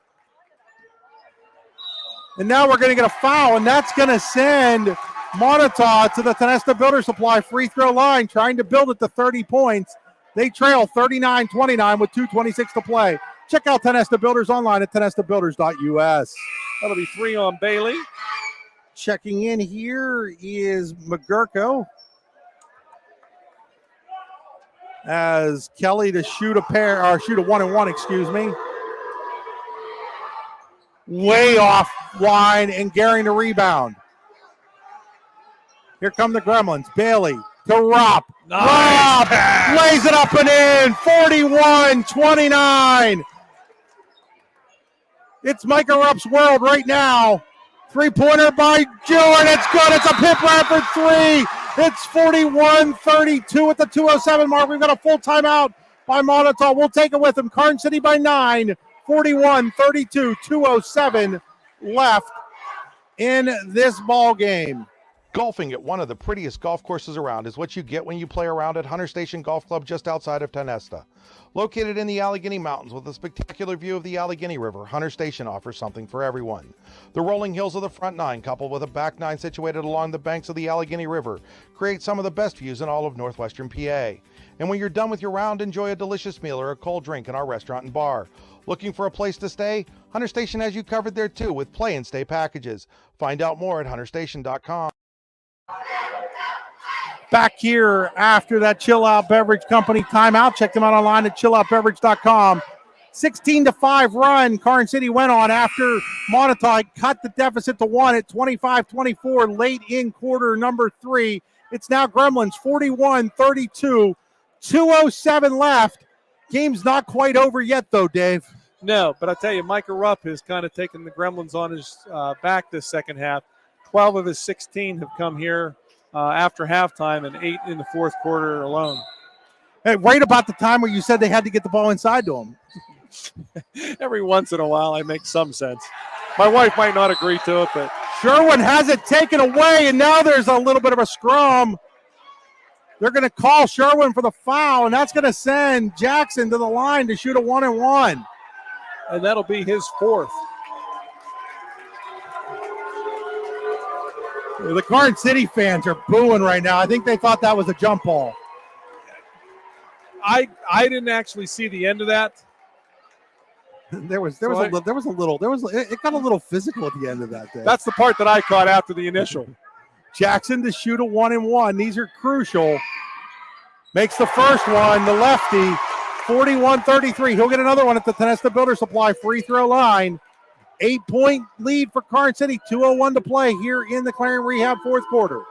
And now we're going to get a foul, and that's going to send Moniteau to the Tonesta Builder Supply free throw line, trying to build it to 30 points. They trail 39-29 with 2:26 to play. Check out Tonesta Builders online at tonestabuilders.us. That'll be 3 on Bailey. Checking in here is McGurko. As Kelly to shoot a 1-and-1, excuse me. Way off line, and Gehring to rebound. Here come the Gremlins. Bailey to Rupp. Nice. Rupp lays it up and in. 41-29. It's Micah Rupp's world right now. Three-pointer by Jewett. It's good. It's a Pip Radford three. It's 41-32 at the 2:07 mark. We've got a full timeout by Moniteau. We'll take it with him. Karns City by 9. 41-32, 2:07 left in this ball game. Golfing at one of the prettiest golf courses around is what you get when you play around at Hunter Station Golf Club just outside of Tonesta. Located in the Allegheny Mountains with a spectacular view of the Allegheny River, Hunter Station offers something for everyone. The rolling hills of the front nine, coupled with a back nine situated along the banks of the Allegheny River, create some of the best views in all of northwestern PA. And when you're done with your round, enjoy a delicious meal or a cold drink in our restaurant and bar. Looking for a place to stay? Hunter Station has you covered there too with play and stay packages. Find out more at hunterstation.com. Back here after that Chill Out Beverage Company timeout. Check them out online at chilloutbeverage.com. 16-5 run Karns City went on after Moniteau cut the deficit to 1 at 25-24 late in quarter number 3. It's now Gremlins 41-32, 2:07 left. Game's not quite over yet, though, Dave. No, but I tell you, Micah Rupp has kind of taken the Gremlins on his back this second half. 12 of his 16 have come here after halftime, and 8 in the fourth quarter alone. Hey, right about the time where you said they had to get the ball inside to him. Every once in a while, I make some sense. My wife might not agree to it, but Sherwin has it taken away, and now there's a little bit of a scrum. They're going to call Sherwin for the foul, and that's going to send Jackson to the line to shoot a 1-and-1. And that'll be his 4th. The Karns City fans are booing right now. I think they thought that was a jump ball. I didn't actually see the end of that. It got a little physical at the end of that day. That's the part that I caught after the initial. Jackson to shoot a 1-and-1. These are crucial. Makes the first one, the lefty, 41-33. He'll get another one at the Tonesta Builder Supply free throw line. 8-point lead for Karns City. 2:01 to play here in the Clarion Rehab fourth quarter.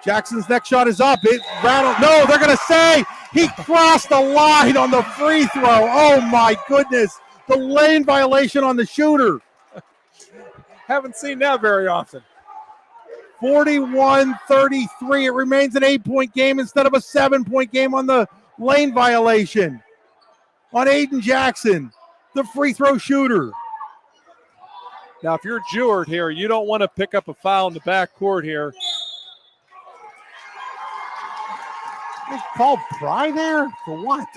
Jackson's next shot is up. It rattled. No, they're going to say he crossed the line on the free throw. Oh, my goodness. The lane violation on the shooter. Haven't seen that very often. 41-33. It remains an 8-point game instead of a 7-point game on the lane violation. On Aiden Jackson, the free throw shooter. Now, if you're Jewett here, you don't want to pick up a foul in the back court here. They called Pry there? For what?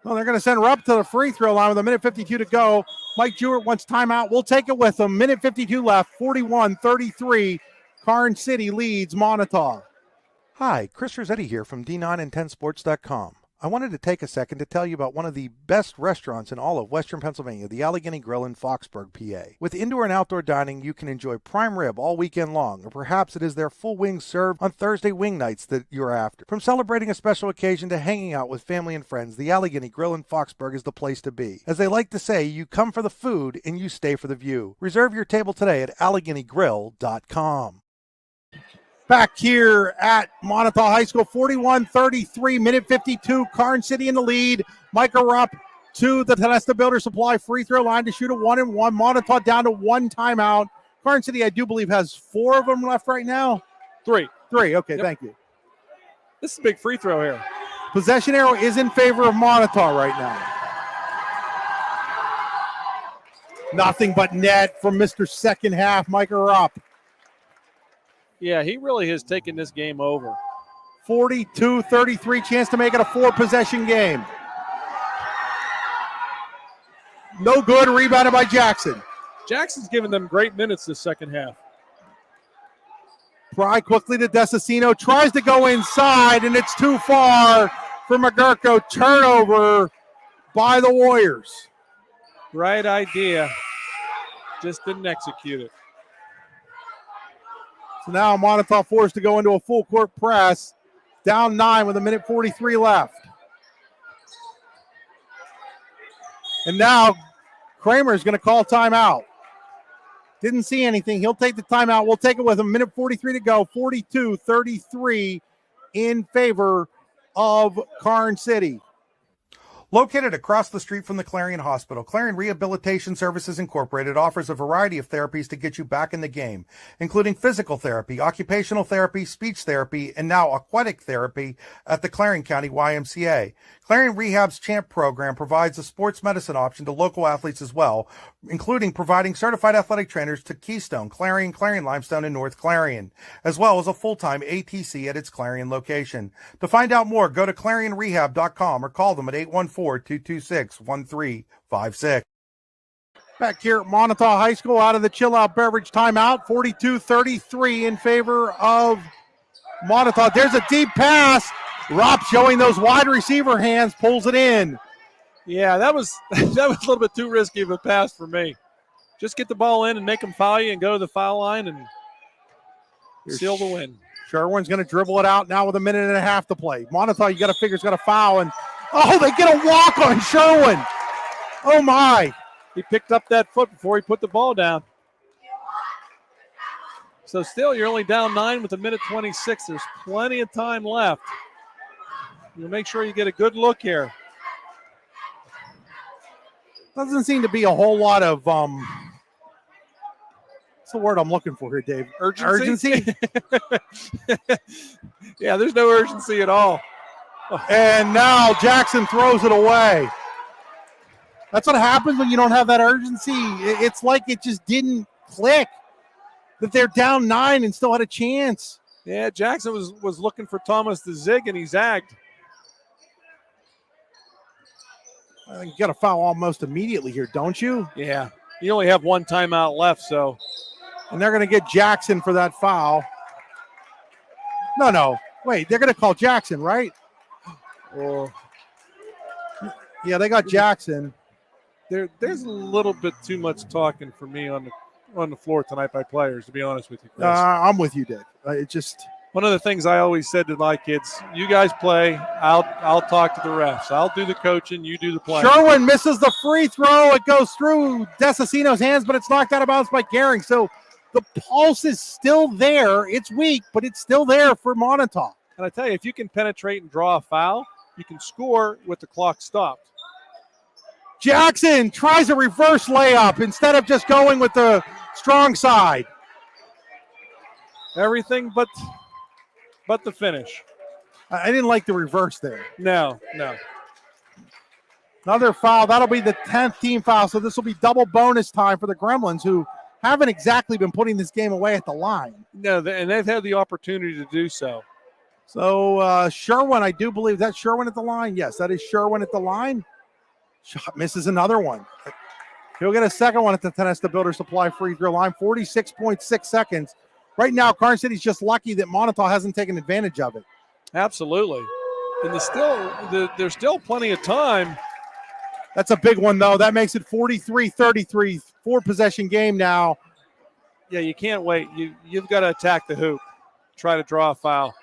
Well, they're going to send Rupp to the free throw line with 1:52 to go. Mike Jewett wants timeout. We'll take it with him. 1:52 left, 41-33. Karns City leads Moniteau. Hi, Chris Rossetti here from D9and10sports.com. I wanted to take a second to tell you about one of the best restaurants in all of Western Pennsylvania, the Allegheny Grill in Foxburg, PA. With indoor and outdoor dining, you can enjoy prime rib all weekend long, or perhaps it is their full wings served on Thursday wing nights that you're after. From celebrating a special occasion to hanging out with family and friends, the Allegheny Grill in Foxburg is the place to be. As they like to say, you come for the food and you stay for the view. Reserve your table today at AlleghenyGrill.com. Back here at Moniteau High School, 41-33, 1:52. Karns City in the lead. Micah Rupp to the Tonesta Builder Supply free throw line to shoot a 1-and-1. Moniteau down to one timeout. Karns City, I do believe, has 4 of them left right now. Three. Okay, Yep. Thank you. This is a big free throw here. Possession arrow is in favor of Moniteau right now. Nothing but net from Mr. Second Half, Micah Rupp. Yeah, he really has taken this game over. 42-33, chance to make it a 4-possession game. No good, rebounded by Jackson. Jackson's given them great minutes this second half. Pry quickly to Desicino, tries to go inside, and it's too far for McGurko. Turnover by the Warriors. Right idea, just didn't execute it. So now Moniteau forced to go into a full court press. Down 9 with 1:43 left. And now Kramer is going to call timeout. Didn't see anything. He'll take the timeout. We'll take it with him. 1:43 to go. 42-33 in favor of Karns City. Located across the street from the Clarion Hospital, Clarion Rehabilitation Services Incorporated offers a variety of therapies to get you back in the game, including physical therapy, occupational therapy, speech therapy, and now aquatic therapy at the Clarion County YMCA. Clarion Rehab's CHAMP program provides a sports medicine option to local athletes as well, including providing certified athletic trainers to Keystone, Clarion, Clarion Limestone, and North Clarion, as well as a full-time ATC at its Clarion location. To find out more, go to clarionrehab.com or call them at 814-226-1356. Back here at Moniteau High School, out of the chill-out beverage timeout, 42-33 in favor of Moniteau. There's a deep pass. Rob showing those wide receiver hands, pulls it in. Yeah, that was a little bit too risky of a pass for me. Just get the ball in and make them foul you and go to the foul line and seal the win. Sherwin's going to dribble it out now with 1.5 to play. Moniteau, you got to figure, has got a foul. And oh, they get a walk on Sherwin. Oh, my. He picked up that foot before he put the ball down. So still, you're only down 9 with 1:26. There's plenty of time left. You'll make sure you get a good look here. Doesn't seem to be a whole lot of, what's the word I'm looking for here, Dave? Urgency? Yeah, there's no urgency at all. And now Jackson throws it away. That's what happens when you don't have that urgency. It's like it just didn't click that they're down 9 and still had a chance. Yeah, Jackson was looking for Thomas to zig, and he zagged. I think you got to foul almost immediately here, don't you? Yeah, you only have one timeout left, so And they're going to get Jackson for that foul. No. Wait, they're going to call Jackson, right? Or yeah, they got Jackson. There's a little bit too much talking for me on the floor tonight by players, to be honest with you, Chris. I'm with you, Dave. It just one of the things I always said to my kids: you guys play. I'll talk to the refs. I'll do the coaching. You do the playing. Sherwin misses the free throw. It goes through Desasino's hands, but it's knocked out of bounds by Gehring. So the pulse is still there. It's weak, but it's still there for Moniteau. And I tell you, if you can penetrate and draw a foul, you can score with the clock stopped. Jackson tries a reverse layup instead of just going with the strong side. Everything but the finish. I didn't like the reverse there. No. Another foul. That'll be the 10th team foul. So this will be double bonus time for the Gremlins, who haven't exactly been putting this game away at the line. No, and they've had the opportunity to do so. So Sherwin, I do believe that's Sherwin at the line. Yes, that is Sherwin at the line. Shot misses another one. He'll get a second one at the Tenesta Builder Supply free throw line. 46.6 seconds. Right now, Karns City's just lucky that Moniteau hasn't taken advantage of it. Absolutely. And there's still plenty of time. That's a big one, though. That makes it 43-33, 4-possession game now. Yeah, you can't wait. You've got to attack the hoop, try to draw a foul.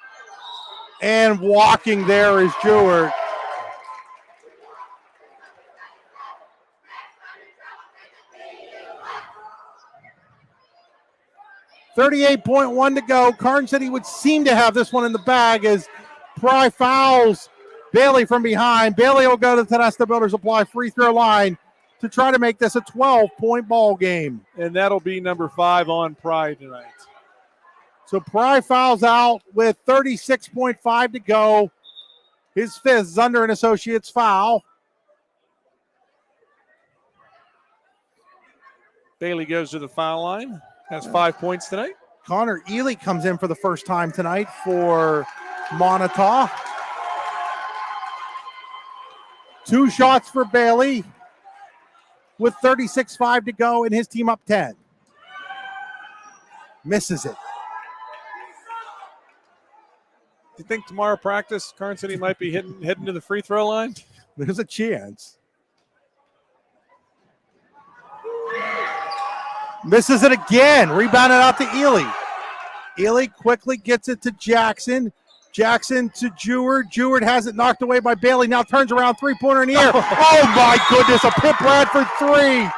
And walking there is Jewett. .1 to go. Karns City would seem to have this one in the bag as Pry fouls Bailey from behind. Bailey will go to the Tenesta Builder Supply free throw line to try to make this a 12-point ball game. And that'll be number 5 on Pry tonight. So Pry fouls out with 36.5 to go. His 5th Zunder and Associates foul. Bailey goes to the foul line. Has 5 points tonight. Connor Ely comes in for the first time tonight for Moniteau. 2 shots for Bailey with 36.5 to go and his team up 10. Misses it. Do you think tomorrow practice Karns City might be heading to the free throw line? There's a chance. Misses it again. Rebounded out to Ely. Ely quickly gets it to Jackson. Jackson to Jewett. Jewett has it knocked away by Bailey. Now turns around, three-pointer in the air. Oh, my goodness. A Pip Bradford 3.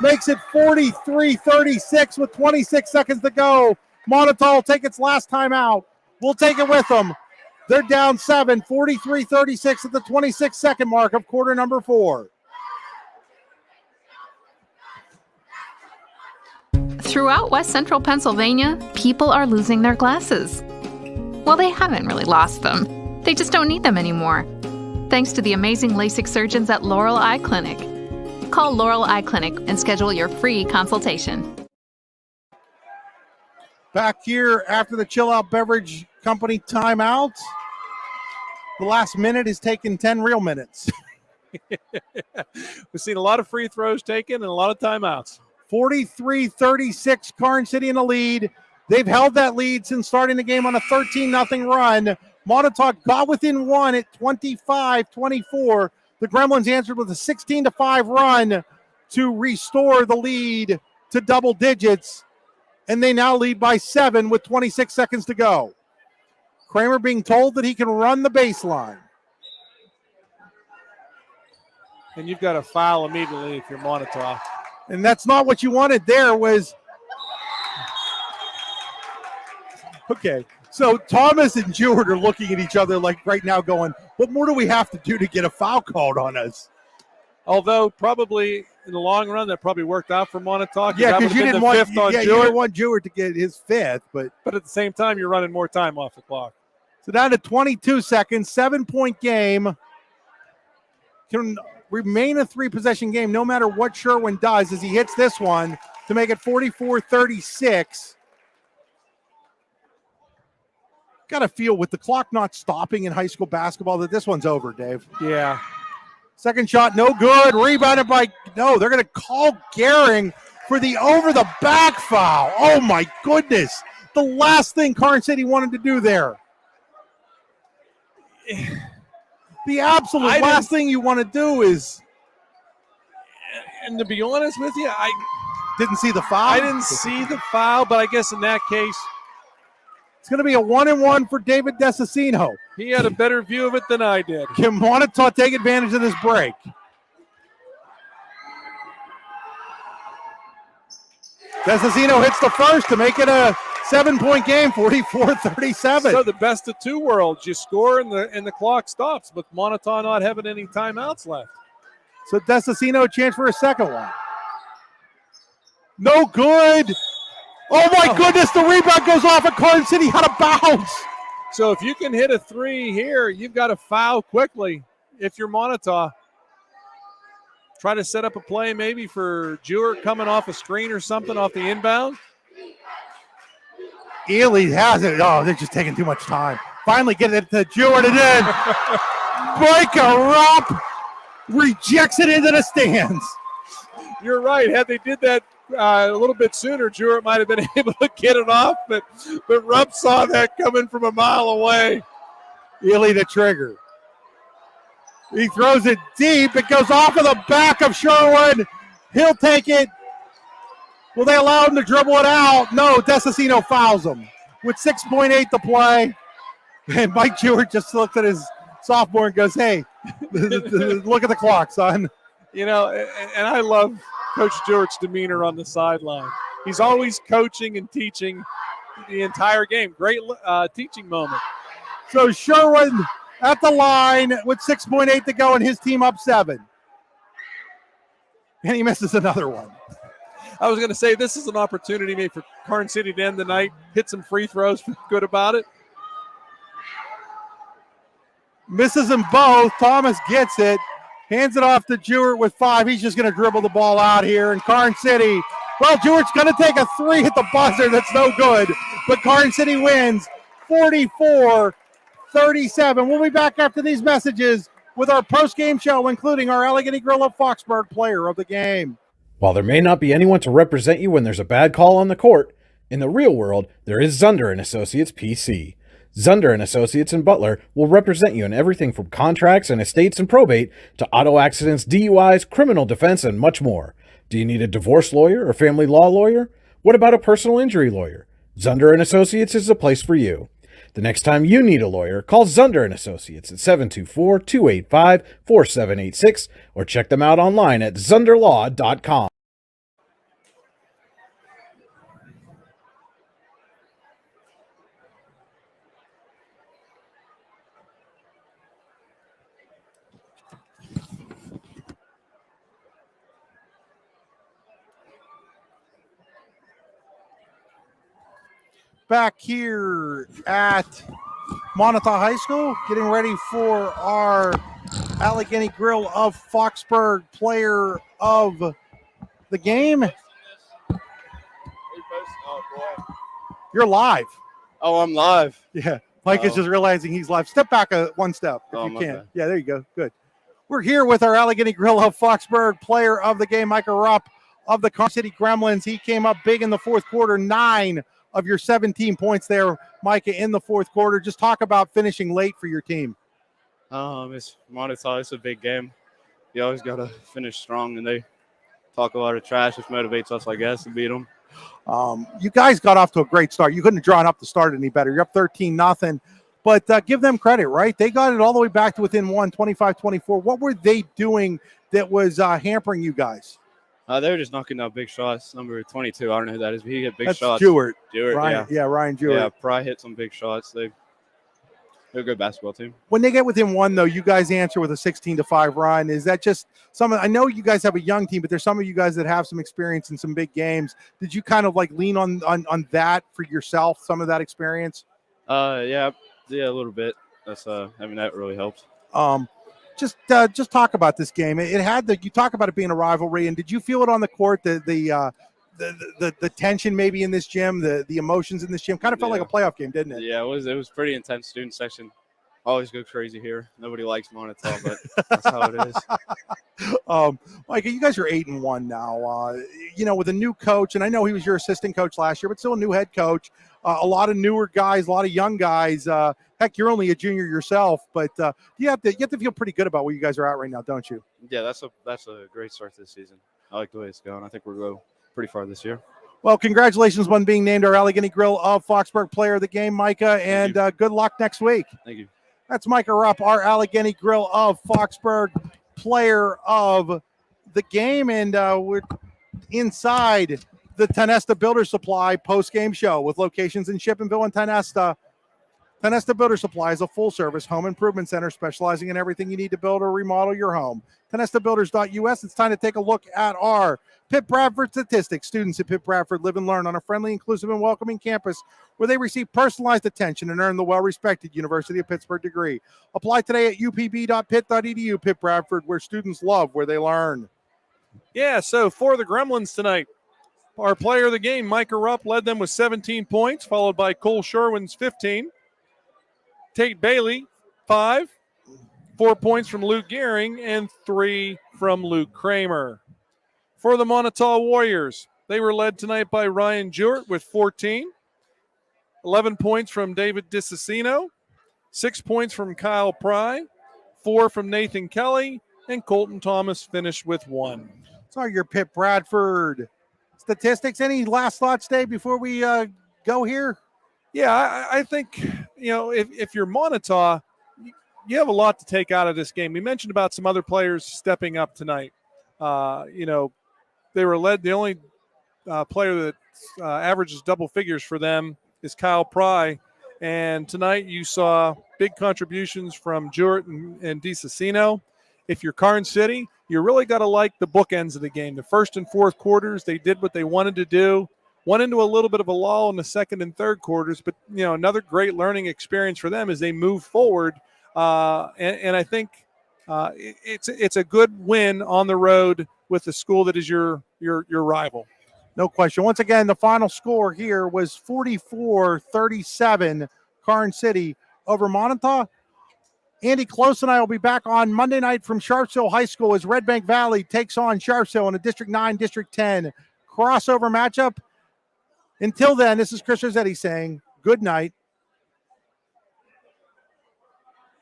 Makes it 43-36 with 26 seconds to go. Moniteau will take its last time out. We'll take it with them. They're down 7, 43-36 at the 26-second mark of quarter number 4. Throughout West Central Pennsylvania, people are losing their glasses. Well, they haven't really lost them. They just don't need them anymore. Thanks to the amazing LASIK surgeons at Laurel Eye Clinic. Call Laurel Eye Clinic and schedule your free consultation. Back here after the Chill Out Beverage Company timeout. The last minute is taking 10 real minutes. We've seen a lot of free throws taken and a lot of timeouts. 43-36, Karns City in the lead. They've held that lead since starting the game on a 13-0 run. Moniteau got within 1 at 25-24. The Gremlins answered with a 16-5 run to restore the lead to double digits. And they now lead by 7 with 26 seconds to go. Kramer being told that he can run the baseline. And you've got a foul immediately if you're Moniteau. And that's not what you wanted there was... Okay, so Thomas and Jewett are looking at each other like right now going, what more do we have to do to get a foul called on us? Although probably in the long run that probably worked out for Moniteau. Yeah, because you didn't want Jewett to get his 5th. But at the same time, you're running more time off the clock. So down to 22 seconds, 7-point game. Can remain a 3-possession game no matter what Sherwin does as he hits this one to make it 44-36. Got to feel with the clock not stopping in high school basketball that this one's over, Dave. Yeah. Second shot, no good. Rebounded by, no, they're going to call Gehring for the over-the-back foul. Oh, my goodness. The last thing Karns City wanted to do there. The absolute last thing you want to do is... And to be honest with you, I didn't see the foul. I didn't see the foul, but I guess in that case, it's going to be a 1-and-1 for David Desasino. He had a better view of it than I did. Can Moniteau take advantage of this break? Desasino hits the first to make it a 7-point game, 44-37. So the best of two worlds. You score and the clock stops, but Moniteau not having any timeouts left. So Desasino, chance for a second one. No good. Oh, my goodness. The rebound goes off at Karns City. Had a bounce. So if you can hit a three here, you've got to foul quickly if you're Moniteau. Try to set up a play maybe for Jewett coming off a screen or something off the inbound. Ely has it. Oh, they're just taking too much time. Finally get it to Jewett and then Micah Rupp rejects it into the stands. You're right. Had they did that a little bit sooner, Jewett might have been able to get it off, but Rupp saw that coming from a mile away. Ely the trigger. He throws it deep. It goes off of the back of Sherwood. He'll take it. Will they allow him to dribble it out? No, Desasino fouls him with 6.8 to play. And Mike Jewett just looked at his sophomore and goes, hey, look at the clock, son. You know, and I love Coach Jewett's demeanor on the sideline. He's always coaching and teaching the entire game. Great teaching moment. So Sherwood at the line with 6.8 to go and his team up 7. And he misses another one. I was going to say this is an opportunity maybe for Karns City to end the night, hit some free throws, feel good about it. Misses them both. Thomas gets it. Hands it off to Jewett with 5. He's just going to dribble the ball out here. And Karns City, well, Jewett's going to take a 3 at the buzzer. That's no good. But Karns City wins 44-37. We'll be back after these messages with our post-game show, including our Allegheny Grill of Foxburg player of the game. While there may not be anyone to represent you when there's a bad call on the court, in the real world, there is Zunder & Associates PC. Zunder & Associates in Butler will represent you in everything from contracts and estates and probate to auto accidents, DUIs, criminal defense, and much more. Do you need a divorce lawyer or family law lawyer? What about a personal injury lawyer? Zunder & Associates is the place for you. The next time you need a lawyer, call Zunder & Associates at 724-285-4786 or check them out online at zunderlaw.com. Back here at Moniteau High School, getting ready for our Allegheny Grill of Foxburg player of the game. You're live. Oh, I'm live. Yeah. Mike is just realizing he's live. Step back one step if you can. Okay. Yeah, there you go. Good. We're here with our Allegheny Grill of Foxburg player of the game, Micah Rupp of the Karns City Gremlins. He came up big in the fourth quarter, 9 of your 17 points there, Micah, in the fourth quarter. Just talk about finishing late for your team. It's Moniteau. It's a big game. You always got to finish strong, and they talk a lot of trash, which motivates us, I guess, to beat them. You guys got off to a great start. You couldn't have drawn up the start any better. You're up 13-0, but give them credit, right? They got it all the way back to within 25-24. What were they doing that was hampering you guys? They were just knocking down big shots. Number 22, I don't know who that is, but he hit big That's shots. Jewett. Ryan, yeah. Ryan Jewett. Yeah, Pry hit some big shots. They're a good basketball team. When they get within 1, though, you guys answer with a 16-5 run. Is that just I know you guys have a young team, but there's some of you guys that have some experience in some big games. Did you kind of like lean on that for yourself, some of that experience? Yeah, a little bit. That's that really helps. Just talk about this game. It had you talk about it being a rivalry, and did you feel it on the court? The tension maybe in this gym, the emotions in this gym kind of felt like a playoff game, didn't it? Yeah, it was pretty intense student section. Always go crazy here. Nobody likes Moniteau, but that's how it is. Micah, you guys are 8-1 now. With a new coach, and I know he was your assistant coach last year, but still a new head coach. A lot of newer guys, a lot of young guys. Heck, you're only a junior yourself, but you have to feel pretty good about where you guys are at right now, don't you? Yeah, that's a great start to the season. I like the way it's going. I think we'll go pretty far this year. Well, congratulations on being named our Allegheny Grill of Foxburg Player of the Game, Micah, and good luck next week. Thank you. That's Micah Rupp, our Allegheny Grill of Foxburg Player of the Game, and we're inside the Tonesta Builder Supply post-game show with locations in Shippenville and Tonesta. Tonesta Builder Supply is a full-service home improvement center specializing in everything you need to build or remodel your home. TonestaBuilders.us. It's time to take a look at our Pitt Bradford statistics. Students at Pitt Bradford live and learn on a friendly, inclusive, and welcoming campus where they receive personalized attention and earn the well-respected University of Pittsburgh degree. Apply today at upb.pitt.edu. Pitt Bradford, where students love where they learn. Yeah, so for the Gremlins tonight, our player of the game, Micah Rupp, led them with 17 points, followed by Cole Sherwin's 15. Tate Bailey, 5. 4 points from Luke Gehring, and 3 from Luke Kramer. For the Moniteau Warriors, they were led tonight by Ryan Jewett with 14. 11 points from David DiCicino. 6 points from Kyle Pry. 4 from Nathan Kelly, and Colton Thomas finished with 1. So your Pitt Bradford statistics. Any last thoughts, Dave, before we go here? Yeah, I think, if you're Moniteau, you have a lot to take out of this game. We mentioned about some other players stepping up tonight. They were led. The only player that averages double figures for them is Kyle Pry. And tonight you saw big contributions from Jewett and DiCicino. If you're Karns City, you really got to like the bookends of the game. The first and fourth quarters, they did what they wanted to do. Went into a little bit of a lull in the second and third quarters, but another great learning experience for them as they move forward. And I think it's a good win on the road with the school that is your rival. No question. Once again, the final score here was 44-37, Karns City over Moniteau. Andy Close and I will be back on Monday night from Sharpsville High School as Red Bank Valley takes on Sharpsville in a District 9, District 10 crossover matchup. Until then, this is Chris Rossetti saying good night